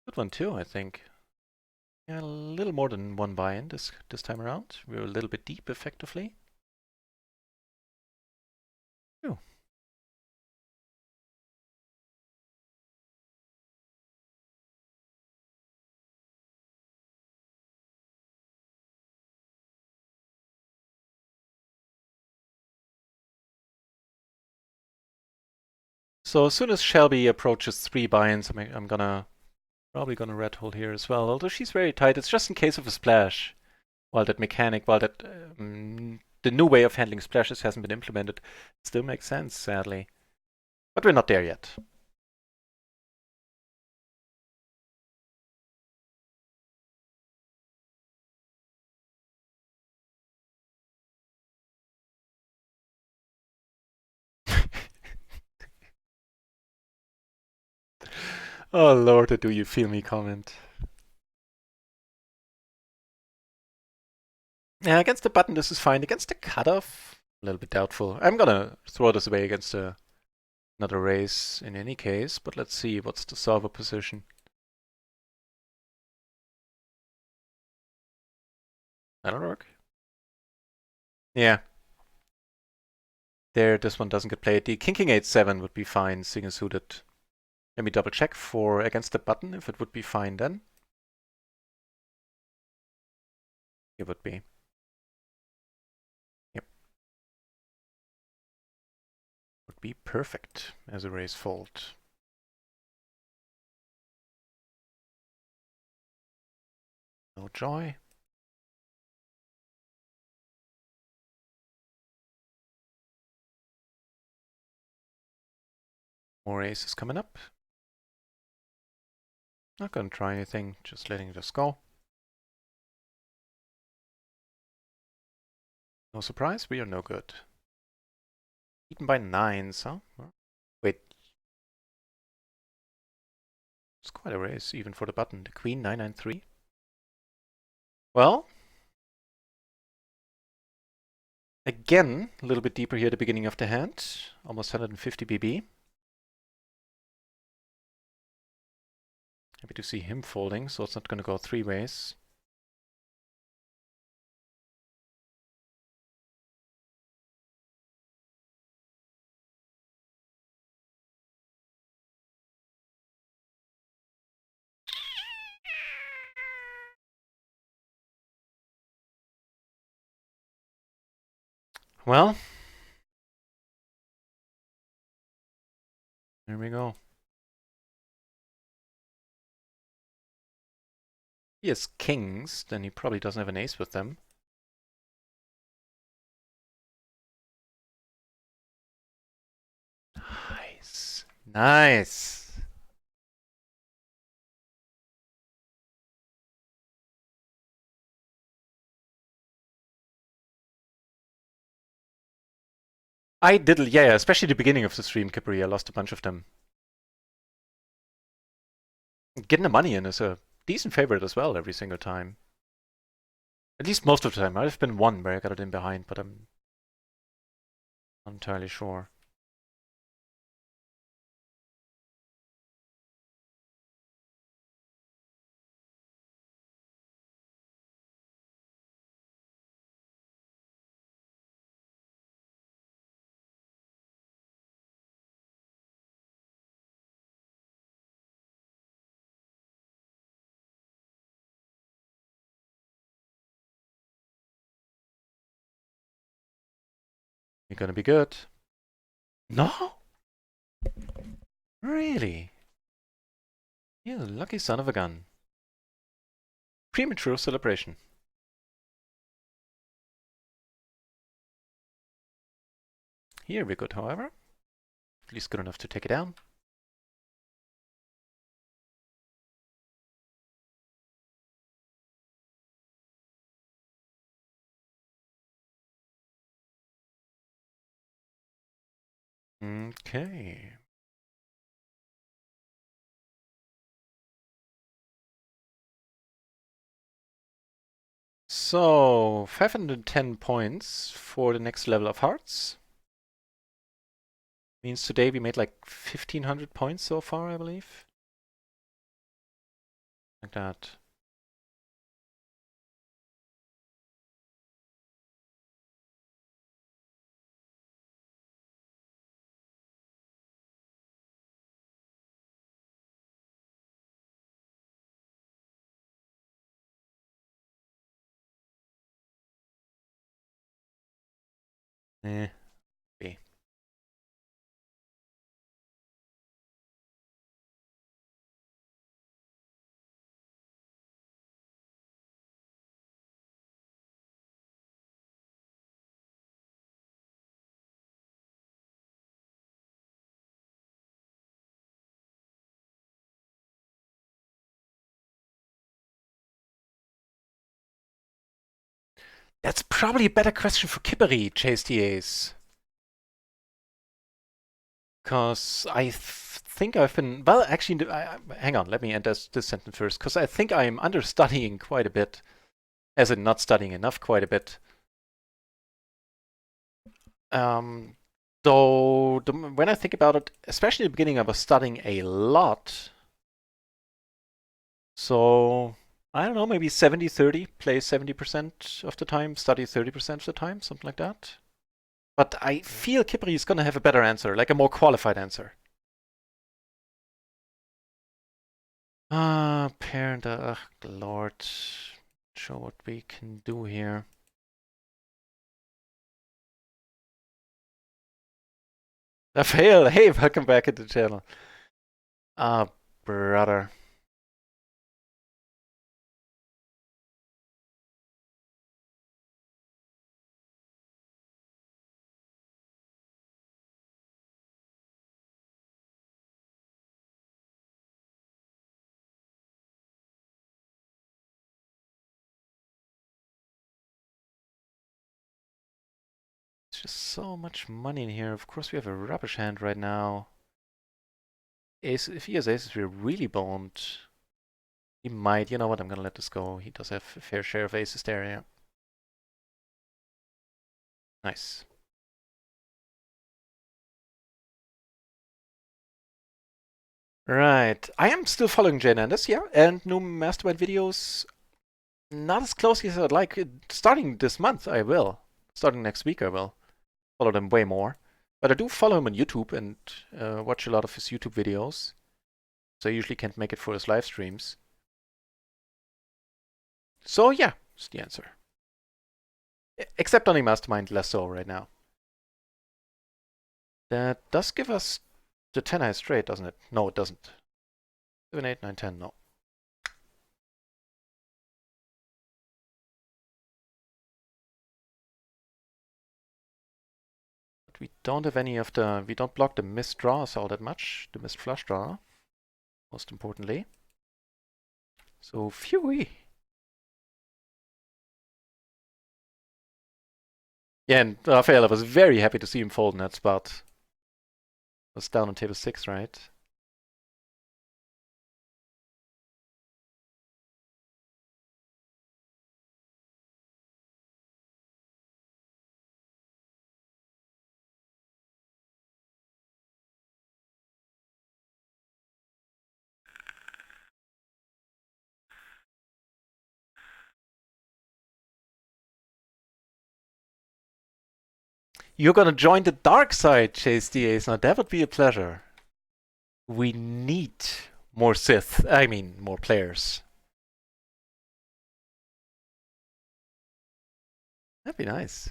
Good one too, I think. Yeah, a little more than one buy-in this time around. We were a little bit deep, effectively. Phew. So as soon as Shelby approaches 3 buy-ins, I'm probably gonna red hole here as well. Although she's very tight, it's just in case of a splash. While the new way of handling splashes hasn't been implemented, it still makes sense, sadly. But we're not there yet. Oh lord, do you feel me comment. Yeah, against the button this is fine. Against the cutoff, a little bit doubtful. I'm gonna throw this away against another race in any case, but let's see what's the solver position. That'll work. Yeah. There, this one doesn't get played. The King King 8-7 would be fine, seeing as suited. Let me double check for against the button if it would be fine then. It would be. Yep. Would be perfect as a raise fold. No joy. More aces coming up. Not gonna try anything, just letting this go. No surprise, we are no good. Beaten by 9s, huh? Wait. It's quite a race, even for the button. The queen, 993. Well, again, a little bit deeper here at the beginning of the hand. Almost 150 BB. Happy to see him folding, so it's not going to go 3 ways. Well, there we go. He has kings, then he probably doesn't have an ace with them. Nice. Nice. I did, yeah, especially the beginning of the stream, Kipri. I lost a bunch of them. Getting the money in is a decent favorite as well every single time. At least most of the time. I've been one where I got it in behind, but I'm not entirely sure. You're gonna be good. No? Really? You lucky son of a gun. Premature celebration. Here we're good, however. At least good enough to take it down. Okay. So 510 points for the next level of hearts. Means today we made like 1500 points so far, I believe. Like that. Eh, okay. That's probably a better question for Kippery, Chase TAs. Because think I've been, well, actually, hang on, let me end this sentence first. Because I think I'm understudying quite a bit, as in not studying enough quite a bit. Though, when I think about it, especially at the beginning, I was studying a lot. So, I don't know, maybe 70-30, play 70% of the time, study 30% of the time, something like that. But I feel Kipri is going to have a better answer, like a more qualified answer. Parent, Lord. Show what we can do here. Raphael, hey, welcome back to the channel. Brother. There's just so much money in here. Of course, we have a rubbish hand right now. Ace, if he has aces, we're really boned. He might, you know what, I'm gonna let this go. He does have a fair share of aces there, yeah. Nice. Right. I am still following Jay Nandes, yeah, and new Mastermind videos. Not as closely as I'd like. Starting this month, I will. Starting next week, I will. Follow them way more. But I do follow him on YouTube and watch a lot of his YouTube videos. So I usually can't make it for his live streams. So yeah, that's the answer. Except on the Mastermind, less so right now. That does give us the 10 high straight, doesn't it? No, it doesn't. 7, 8, 9, 10, no. But we don't have any of the... We don't block the missed draws all that much. The missed flush draw, most importantly. So, phew. Yeah, and Rafael, I was very happy to see him fold in that spot. Was down on table 6, right? You're gonna join the dark side, Chase DAs. Now that would be a pleasure. We need more Sith. I mean, more players. That'd be nice.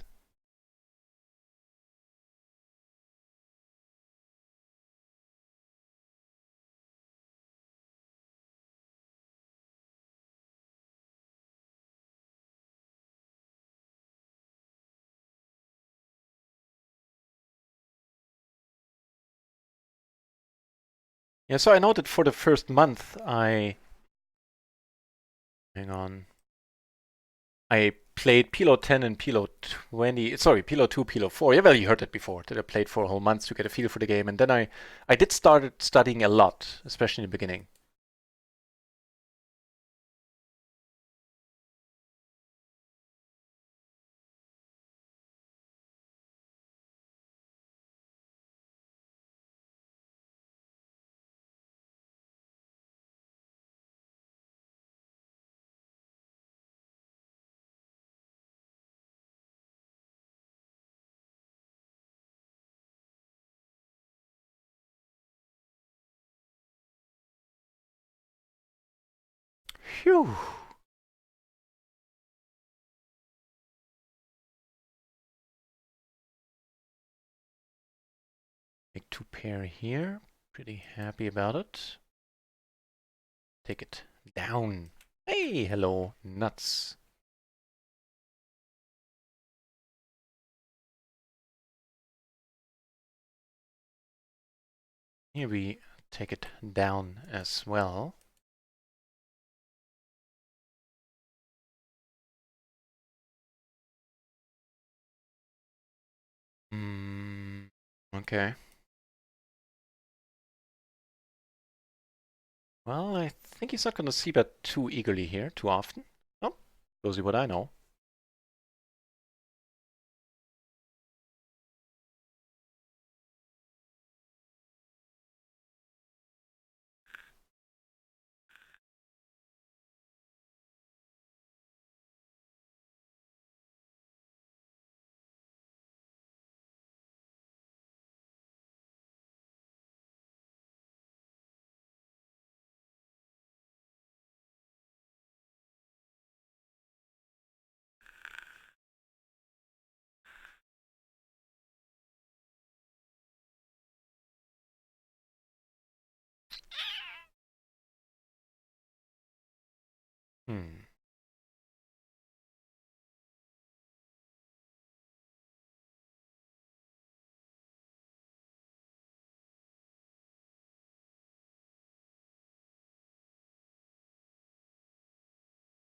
Yeah, so I know that for the first month, hang on. I played PLO 10 and PLO 20. Sorry, PLO 2, PLO 4. Yeah, well, you heard it before. That I played for a whole month to get a feel for the game, and then I did start studying a lot, especially in the beginning. Phew. Make 2 pair here. Pretty happy about it. Take it down. Hey, hello, nuts. Here we take it down as well. Okay. Well, I think he's not going to see that too eagerly here, too often. Oh, shows you what I know. Hmm.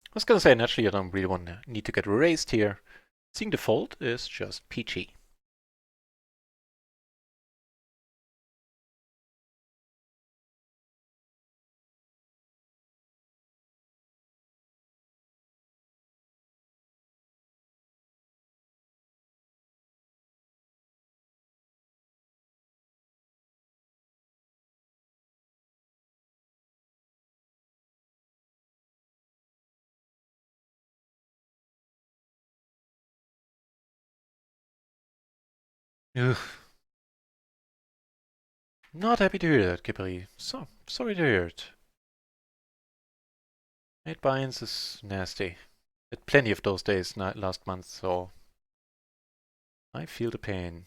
I was going to say, naturally, I don't really need to get erased here. Seeing the fold is just peachy. Ugh. Not happy to hear that, Kippery. So, sorry to hear it. 8 binds is nasty. Had plenty of those days last month, so I feel the pain.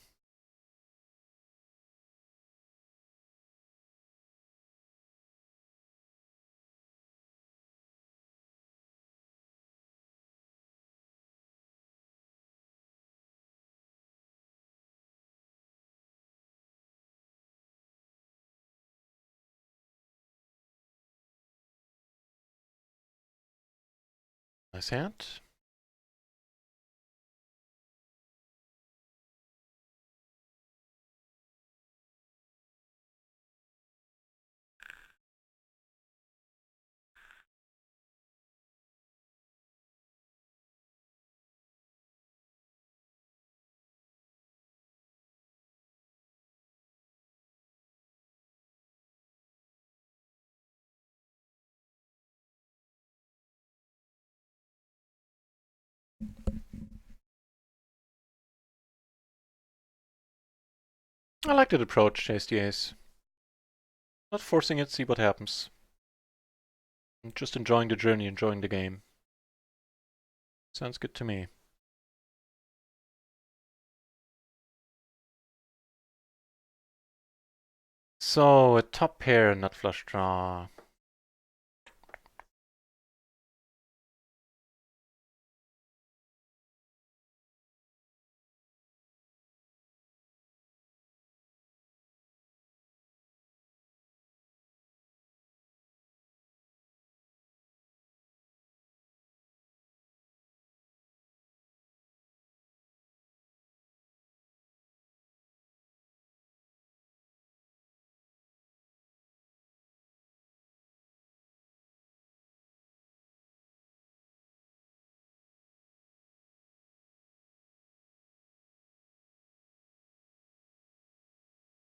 Nice hand. I like that approach, Chase the Ace. Not forcing it, see what happens. I'm just enjoying the journey, enjoying the game. Sounds good to me. So, a top pair, nut flush draw.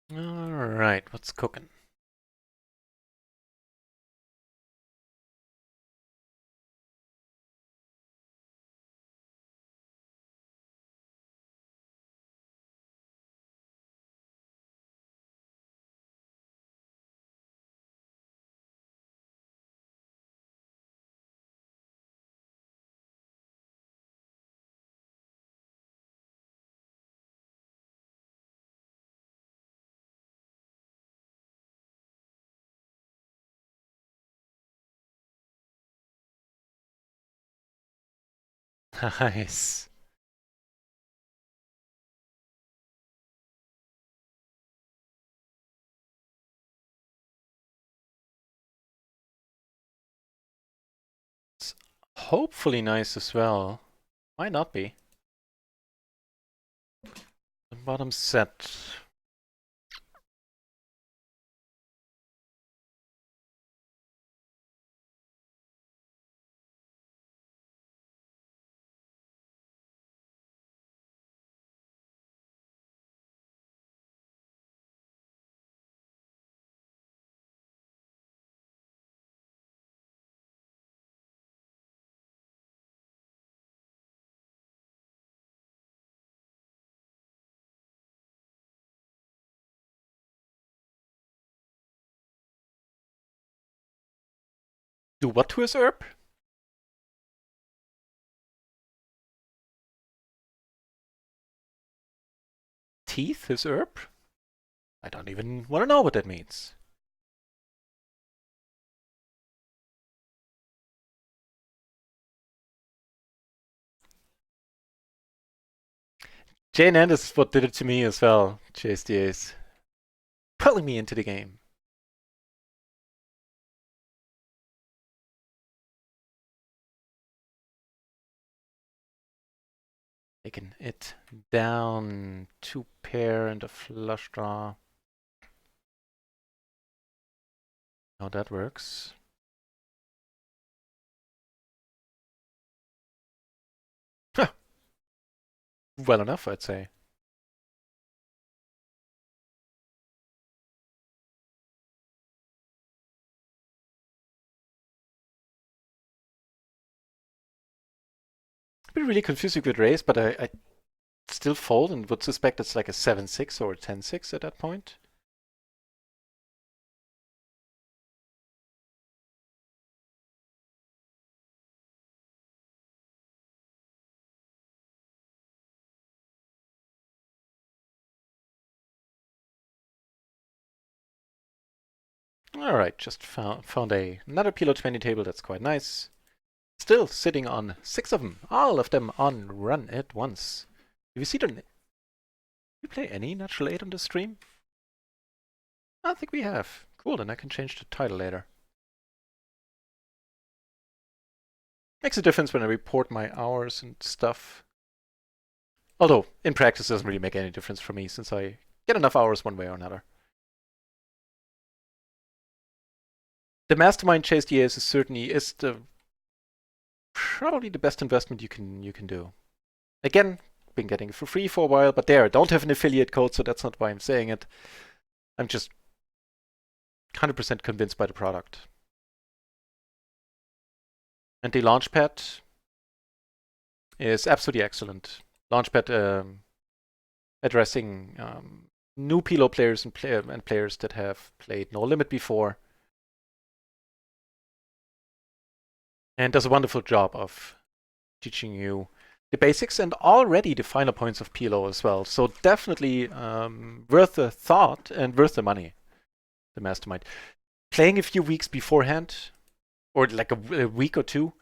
Alright, what's cooking? Nice. It's hopefully nice as well. Might not be. The bottom set. Do what to his herb? Teeth his herb? I don't even want to know what that means. Jane Anders is what did it to me as well, Chase the Ace. Pulling me into the game. Taking it down. 2 pair and a flush draw. How that works. Huh. Well enough, I'd say. It's been really confusing with race, but I still fold and would suspect it's like a 7-6 or a 10-6 at that point. Alright, just found another PLO 20 table, that's quite nice. Still sitting on 6 of them, all of them on run at once. Did you see the... Did we play any natural 8 on the stream? I don't think we have. Cool, then I can change the title later. Makes a difference when I report my hours and stuff. Although, in practice, it doesn't really make any difference for me since I get enough hours one way or another. The mastermind chase DAs is certainly probably the best investment you can do. Again, been getting it for free for a while, but there, I don't have an affiliate code, so that's not why I'm saying it. I'm just 100% convinced by the product. And the launchpad is absolutely excellent. Launchpad addressing new PLO players and players that have played No Limit before. And does a wonderful job of teaching you the basics and already the finer points of PLO as well. So definitely worth the thought and worth the money, the Mastermind. Playing a few weeks beforehand, or like a week or two,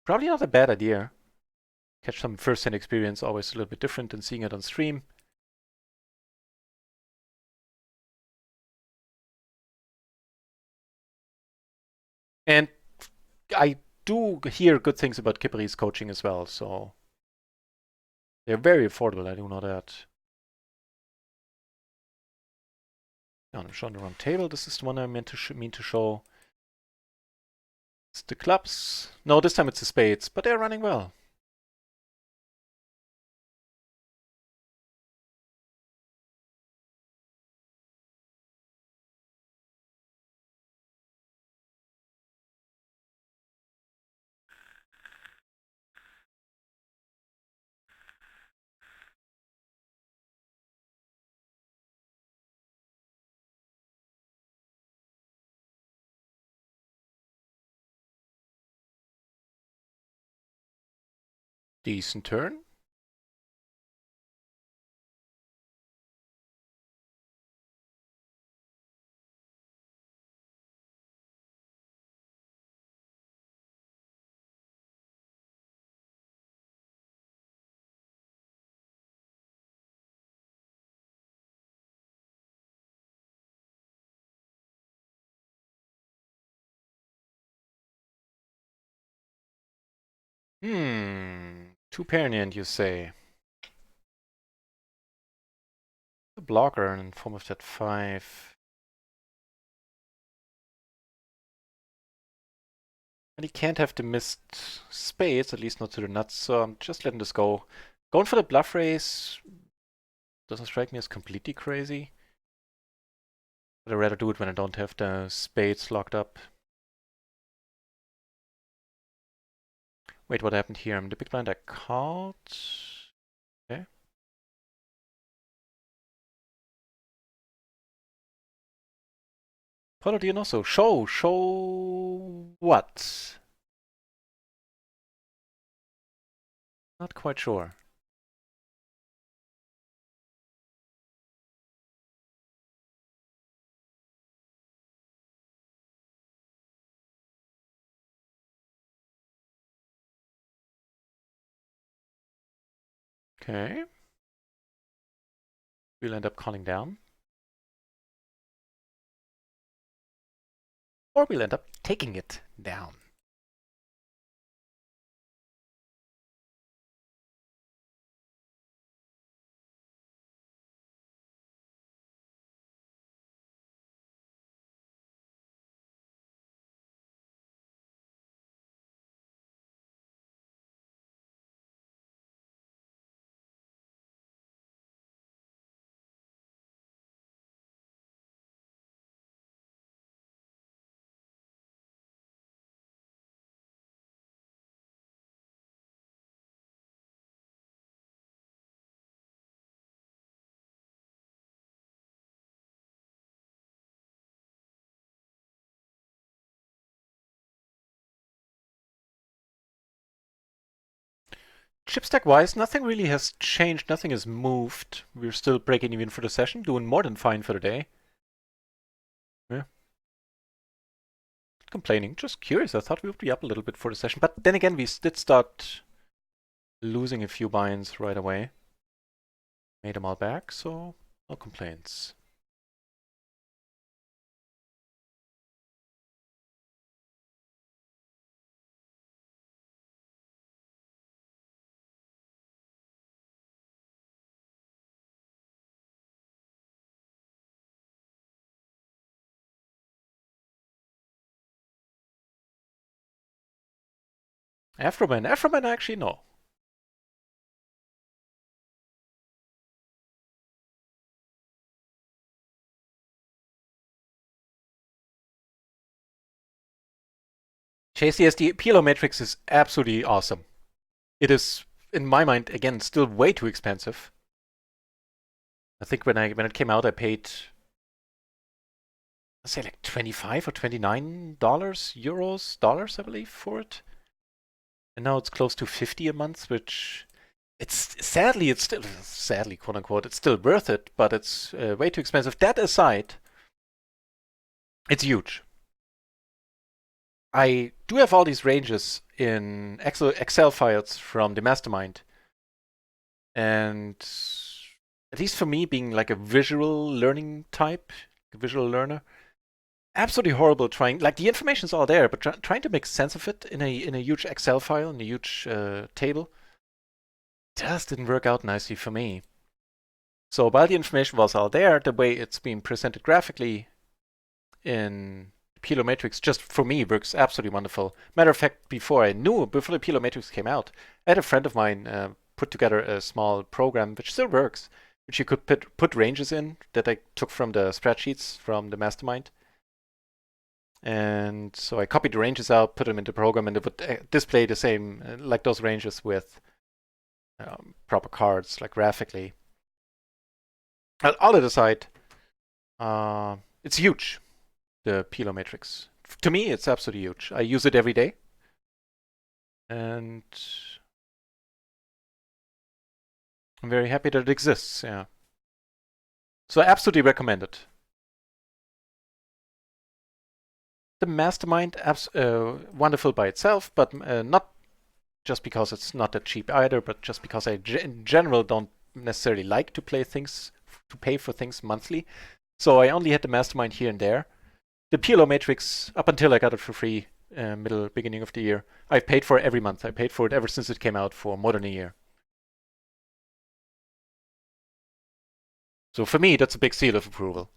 probably not a bad idea. Catch some first-hand experience, always a little bit different than seeing it on stream. And I do hear good things about Kipari's coaching as well, so they're very affordable, I do know that. I'm showing the wrong table. This is the one I mean to show. It's the clubs. No, this time it's the spades, but they're running well. Decent turn. Two Pernian, you say. The blocker in form of that 5. And he can't have the missed spades, at least not to the nuts, so I'm just letting this go. Going for the bluff raise doesn't strike me as completely crazy. But I'd rather do it when I don't have the spades locked up. Wait, what happened here? The big blind I called. Okay. Polo Dianoso. Show what? Not quite sure. Okay. We'll end up calling down. Or we'll end up taking it down. Chip stack wise, nothing really has changed, nothing has moved. We're still breaking even for the session, doing more than fine for the day. Yeah. Not complaining, just curious. I thought we would be up a little bit for the session, but then again, we did start losing a few binds right away. Made them all back, so no complaints. Afroman actually no. JCSD PLO matrix is absolutely awesome. It is, in my mind, again, still way too expensive. I think when it came out, I paid, let's say like $25 or $29, I believe, for it. And now it's close to 50 a month, which it's still sadly, quote unquote, it's still worth it, but it's way too expensive. That aside, it's huge. I do have all these ranges in Excel files from the mastermind, and at least for me, being like a visual learning type, a visual learner, absolutely horrible trying. Like the information's all there, but trying to make sense of it in a huge Excel file, in a huge table, just didn't work out nicely for me. So while the information was all there, the way it's being presented graphically in PLO Matrix just for me works absolutely wonderful. Matter of fact, before the PLO Matrix came out, I had a friend of mine put together a small program which still works, which you could put ranges in that I took from the spreadsheets from the mastermind. And so I copied the ranges out, put them into the program, and it would display the same, like those ranges with proper cards, like graphically. All it aside, it's huge, the PLO matrix. To me, it's absolutely huge. I use it every day. And I'm very happy that it exists, yeah. So I absolutely recommend it. The mastermind, wonderful by itself, but not just because it's not that cheap either, but just because I in general don't necessarily like to pay for things monthly. So I only had the mastermind here and there. The PLO matrix, up until I got it for free, beginning of the year. I've paid for it every month. I paid for it ever since it came out for more than a year. So for me, that's a big seal of approval.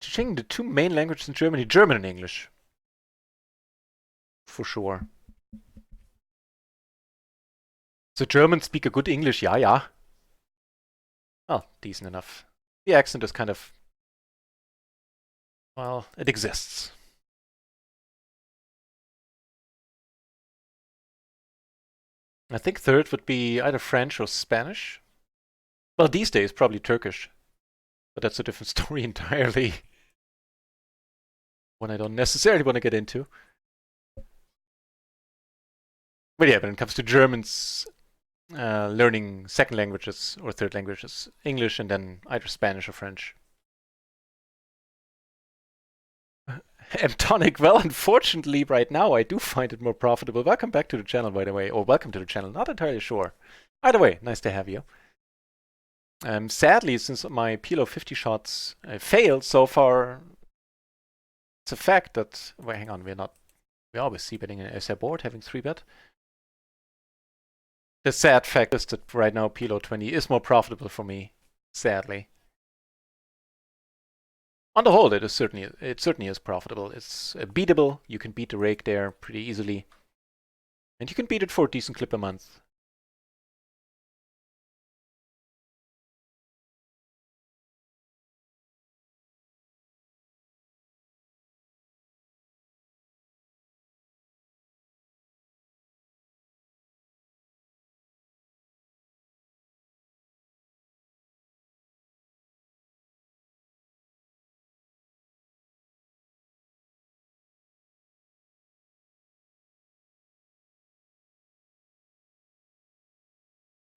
Teaching the two main languages in Germany, German and English. For sure. So Germans speak a good English, yeah, yeah. Well, decent enough. The accent is kind of, well, it exists. I think third would be either French or Spanish. Well, these days, probably Turkish. But that's a different story entirely. One I don't necessarily want to get into. But yeah, when it comes to Germans, learning second languages or third languages, English and then either Spanish or French. M-tonic, well, unfortunately, right now I do find it more profitable. Welcome back to the channel, by the way. Or welcome to the channel, not entirely sure. Either way, nice to have you. Sadly, since my PLO 50 shots failed so far, it's a fact that, well, hang on, we're always c-betting an SI board, having 3-bet. The sad fact is that right now PLO 20 is more profitable for me, sadly. On the whole, it certainly is profitable. It's beatable. You can beat the rake there pretty easily. And you can beat it for a decent clip a month.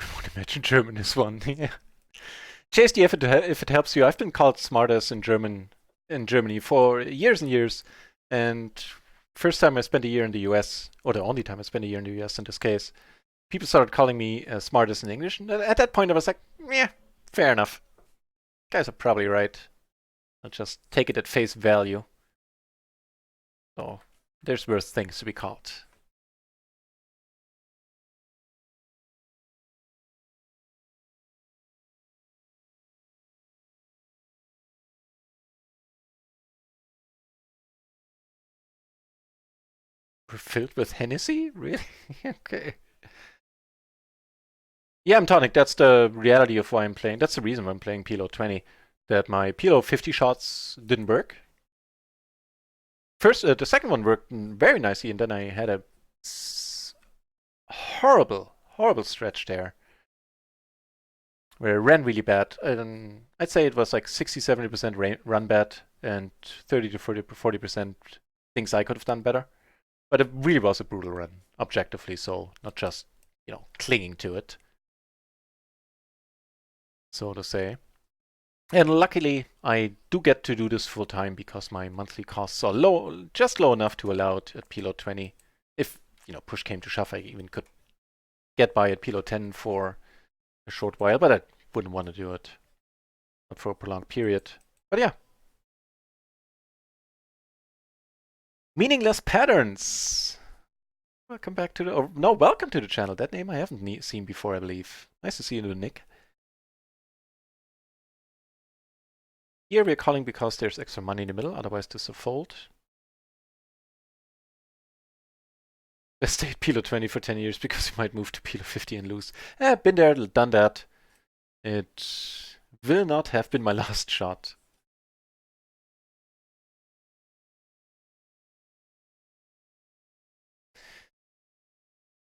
I would imagine German is one. Yeah. Chase the effort if it helps you. I've been called smartass in Germany for years and years. And first time I spent a year in the US, or the only time I spent a year in the US in this case, people started calling me smartass in English. And at that point I was like, yeah, fair enough. Guys are probably right. I'll just take it at face value. So there's worse things to be called. We're filled with Hennessy? Really? Okay. Yeah, I'm tonic. That's the reality of why I'm playing. That's the reason why I'm playing PLO 20. That my PLO 50 shots didn't work. First, the second one worked very nicely, and then I had a horrible, horrible stretch there where it ran really bad. I'd say it was like 60-70% run bad and 30 to 40% things I could have done better. But it really was a brutal run, objectively so, not just, clinging to it, so to say. And luckily, I do get to do this full time because my monthly costs are low, just low enough to allow it at PLO 20. If, push came to shove, I even could get by at PLO 10 for a short while, but I wouldn't want to do it. Not for a prolonged period. But yeah. Meaningless patterns. Welcome back to the, no, welcome to the channel. That name I haven't seen before, I believe. Nice to see you, Nick. Here we're calling because there's extra money in the middle, otherwise this is a fold. Let's stay at PLO 20 for 10 years because you might move to PLO 50 and lose. Been there, done that. It will not have been my last shot.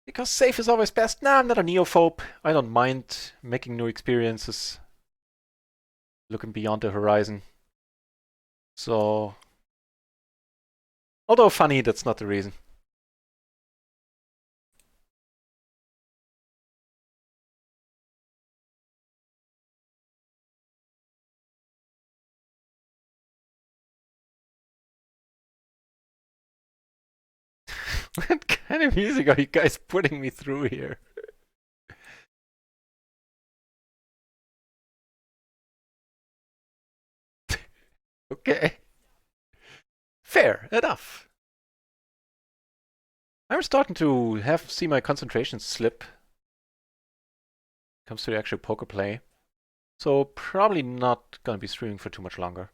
Because safe is always best. Nah, I'm not a neophobe. I don't mind making new experiences. Looking beyond the horizon. So, although funny, that's not the reason. What kind of music are you guys putting me through here? Okay. Fair enough. I'm starting to see my concentration slip when it comes to the actual poker play. So probably not gonna be streaming for too much longer.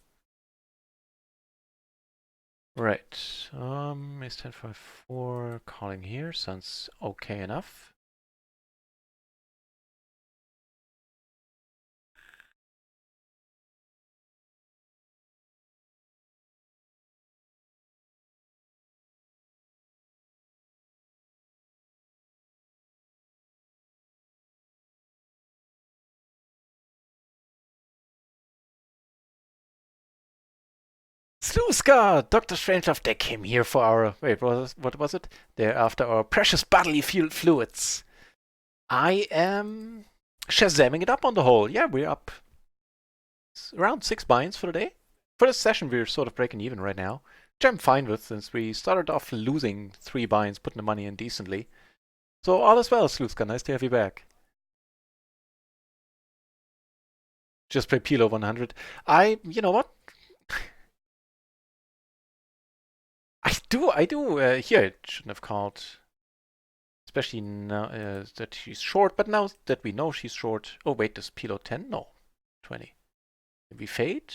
Right. Ace 10-5-4 calling here sounds okay enough. Sluska! Dr. Strangelove, they came here for our... Wait, what was it? They're after our precious bodily fluids. I am shazamming it up on the whole. Yeah, we're up around 6 binds for the day. For this session, we're sort of breaking even right now, which I'm fine with since we started off losing 3 binds, putting the money in decently. So all is well, Sluska. Nice to have you back. Just play PLO 100. You know what? I do. Here, it shouldn't have called. Especially now that she's short, but now that we know she's short. Oh, wait, does PLO 10? No, 20. Can we fade?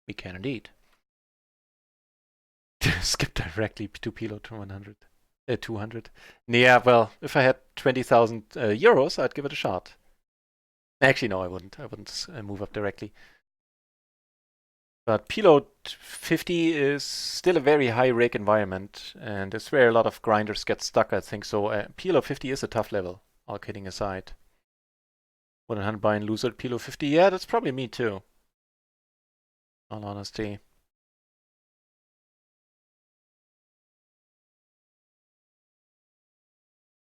We can indeed. Skip directly to PLO 100. 200. Yeah, well, if I had 20,000 euros, I'd give it a shot. Actually, no, I wouldn't. I wouldn't move up directly. But PLO 50 is still a very high rake environment, and it's where a lot of grinders get stuck, I think. So PLO 50 is a tough level, all kidding aside. 100 buy and loser at PLO 50? Yeah, that's probably me too. All honesty.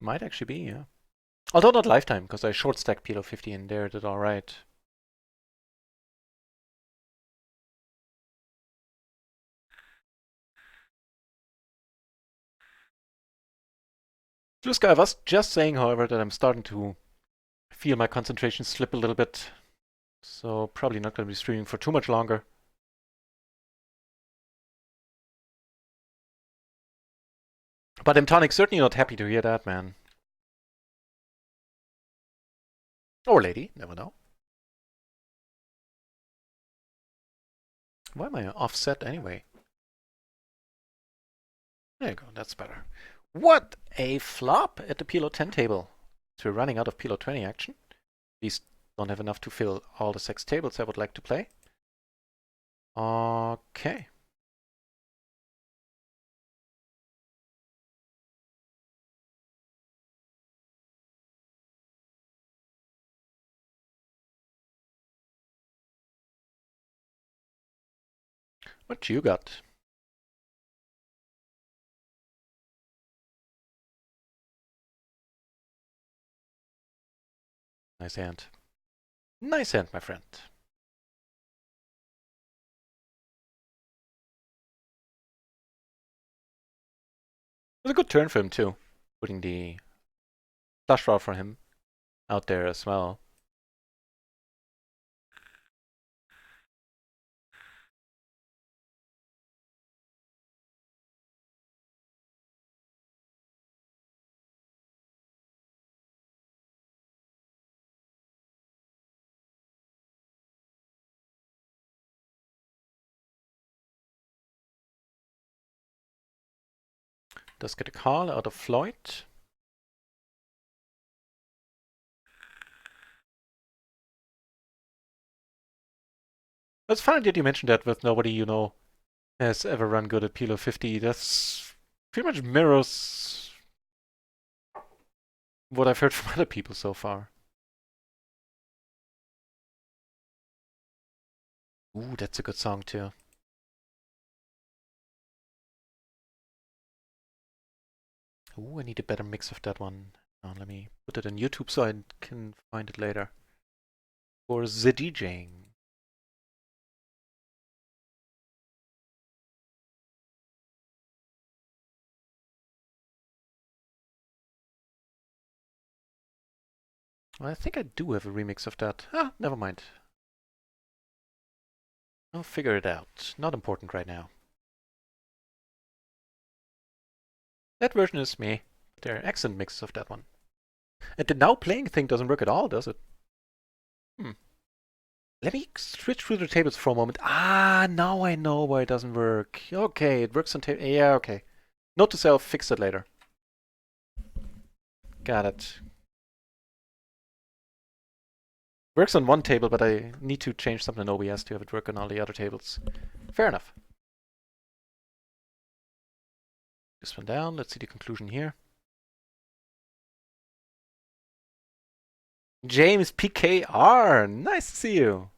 Might actually be, yeah. Although not lifetime, because I short stack PLO 50 and there did alright. Blue Sky, I was just saying, however, that I'm starting to feel my concentration slip a little bit. So probably not going to be streaming for too much longer. But M-Tonic's certainly not happy to hear that, man. Or lady, never know. Why am I offset anyway? There you go, that's better. What a flop at the PLO 10 table. So we're running out of PLO 20 action. These don't have enough to fill all the 6 tables I would like to play. Okay. What you got? Nice hand. Nice hand, my friend. It was a good turn for him, too. Putting the flush draw for him out there as well. Does get a call out of Floyd. It's funny that you mentioned that with nobody you know has ever run good at PLO 50. That's pretty much mirrors what I've heard from other people so far. Ooh, that's a good song too. Ooh, I need a better mix of that one. Let me put it on YouTube so I can find it later. For the DJing. Well, I think I do have a remix of that. Ah, never mind. I'll figure it out. Not important right now. That version is me. There are excellent mixes of that one. And the now playing thing doesn't work at all, does it? Hmm. Let me switch through the tables for a moment. Ah, now I know why it doesn't work. Okay, it works on table. Yeah, okay. Note to self, fix it later. Got it. Works on one table, but I need to change something in OBS to have it work on all the other tables. Fair enough. This one down. Let's see the conclusion here. James PKR, nice to see you.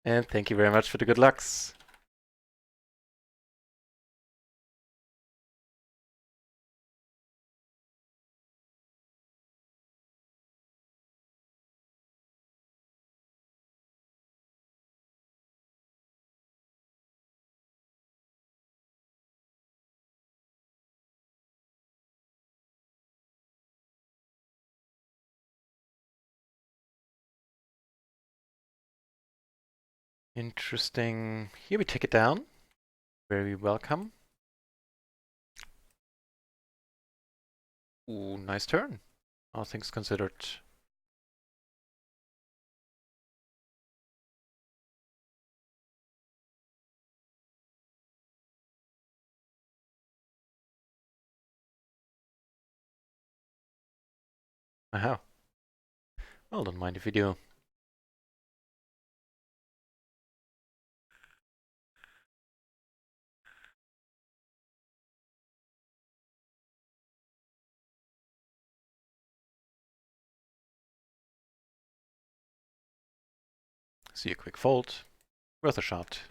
And thank you very much for the good lucks. Interesting. Here we take it down. Very welcome. Ooh, nice turn. All things considered. Aha. Well, don't mind if we do. See a quick fold. Worth a shot.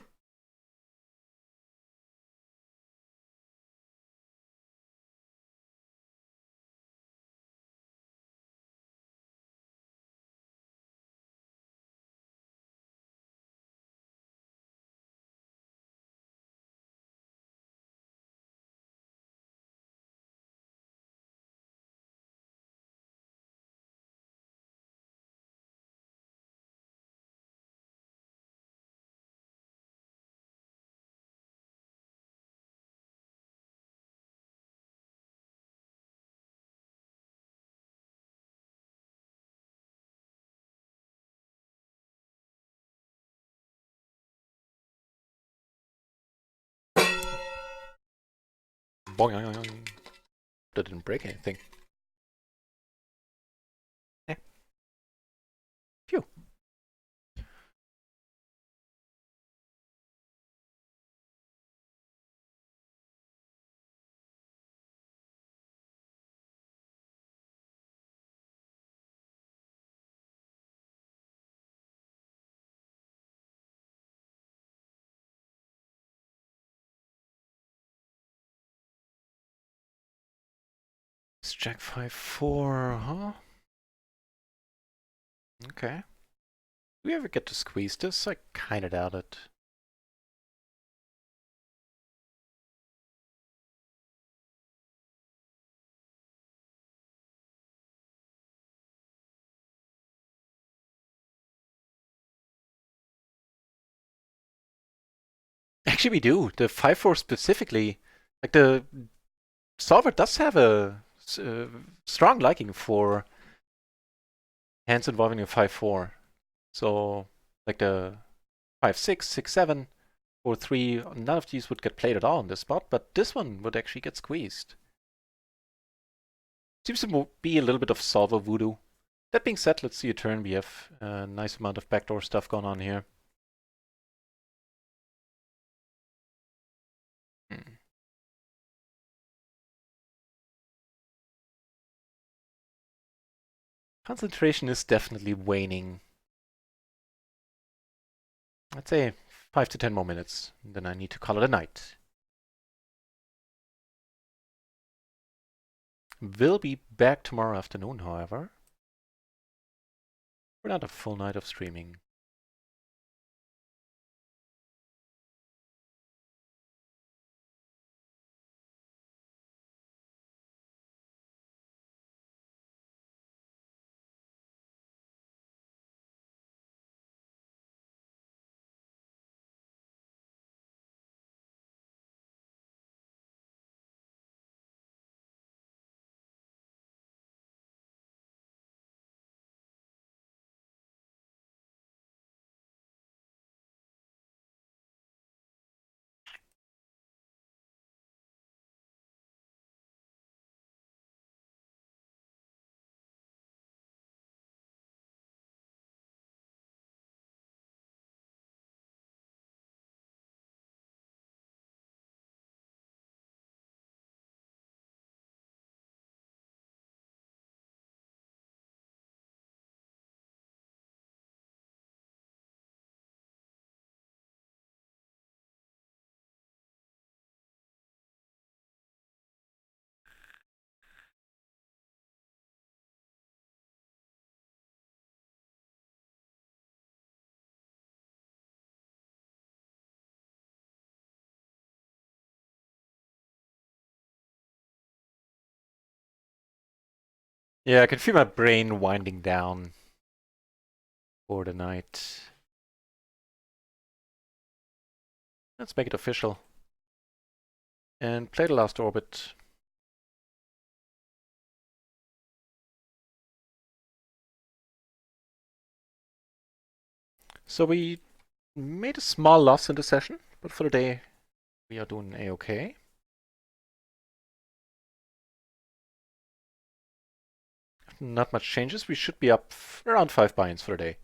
Boing. That didn't break anything. Eh. Phew. It's Jack 5-4, huh? Okay. Do we ever get to squeeze this? I kinda doubt it. Actually, we do. The 5-4 specifically. Like, the solver does have a strong liking for hands involving a 5-4. So, like the 5-6, 6-7, or 3, none of these would get played at all in this spot, but this one would actually get squeezed. Seems to be a little bit of solver voodoo. That being said, let's see a turn. We have a nice amount of backdoor stuff going on here. Hmm. Concentration is definitely waning. I'd say 5 to 10 more minutes, then I need to call it a night. Will be back tomorrow afternoon, however. For not a full night of streaming. Yeah, I can feel my brain winding down for the night. Let's make it official. And play the last orbit. So we made a small loss in the session, but for the day we are doing a-okay. Not much changes. We should be up around 5 buy-ins for the day.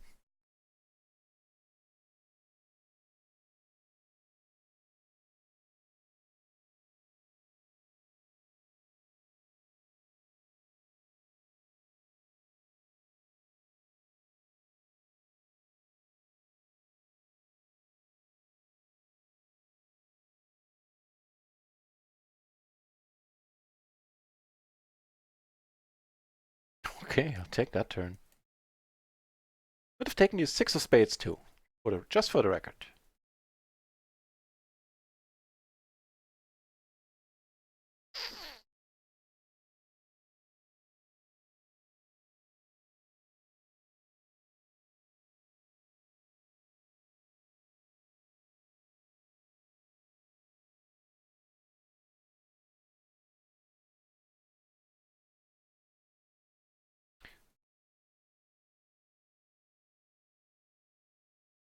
Okay, I'll take that turn. Would have taken you 6 of spades too, just for the record.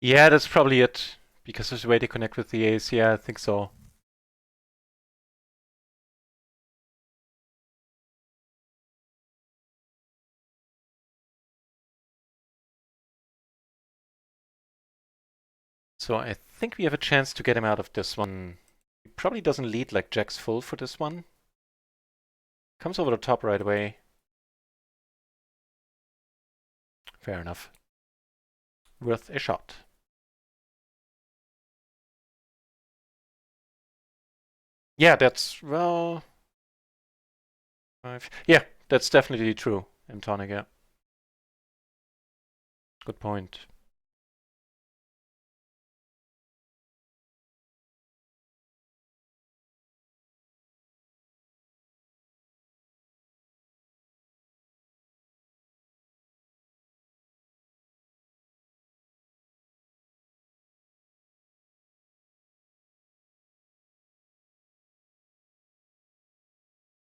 Yeah, that's probably it. Because there's a way to connect with the ace. Yeah, I think so. So I think we have a chance to get him out of this one. He probably doesn't lead like Jack's full for this one. Comes over the top right away. Fair enough. Worth a shot. Yeah, that's, well... Yeah, that's definitely true, M-tonic, yeah. Good point.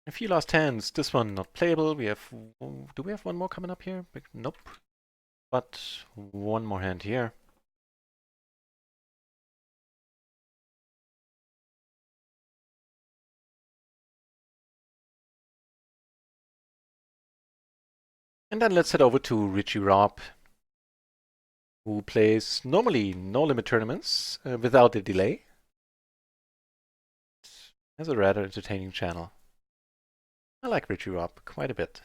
A few last hands. This one not playable. We have... Do we have one more coming up here? Nope. But one more hand here. And then let's head over to Richie Rob, who plays normally no limit tournaments without a delay. Has a rather entertaining channel. I like Richie Rob quite a bit.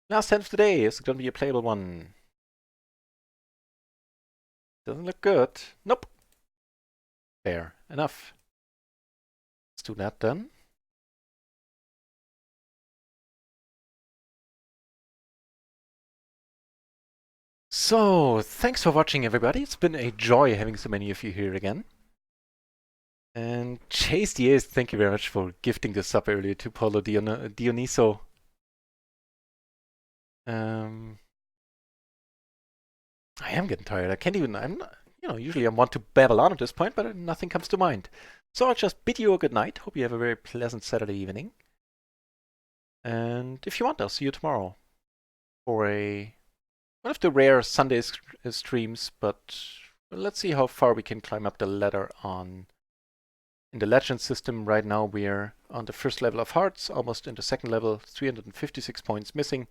Last hand of the day is going to be a playable one. Doesn't look good. Nope. Fair enough. Let's do that then. So, thanks for watching, everybody. It's been a joy having so many of you here again. And Chase the Ace, thank you very much for gifting this sub earlier to Paulo Dioniso. I am getting tired. I can't even, I'm not, usually I want to babble on at this point, but nothing comes to mind. So I'll just bid you a good night. Hope you have a very pleasant Saturday evening. And if you want, I'll see you tomorrow for one of the rare Sunday streams, but let's see how far we can climb up the ladder in the legend system. Right now we're on the first level of hearts, almost in the second level, 356 points missing.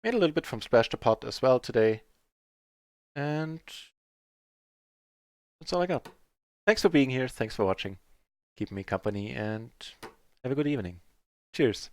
Made a little bit from Splash the Pot as well today. And that's all I got. Thanks for being here. Thanks for watching. Keep me company and have a good evening. Cheers.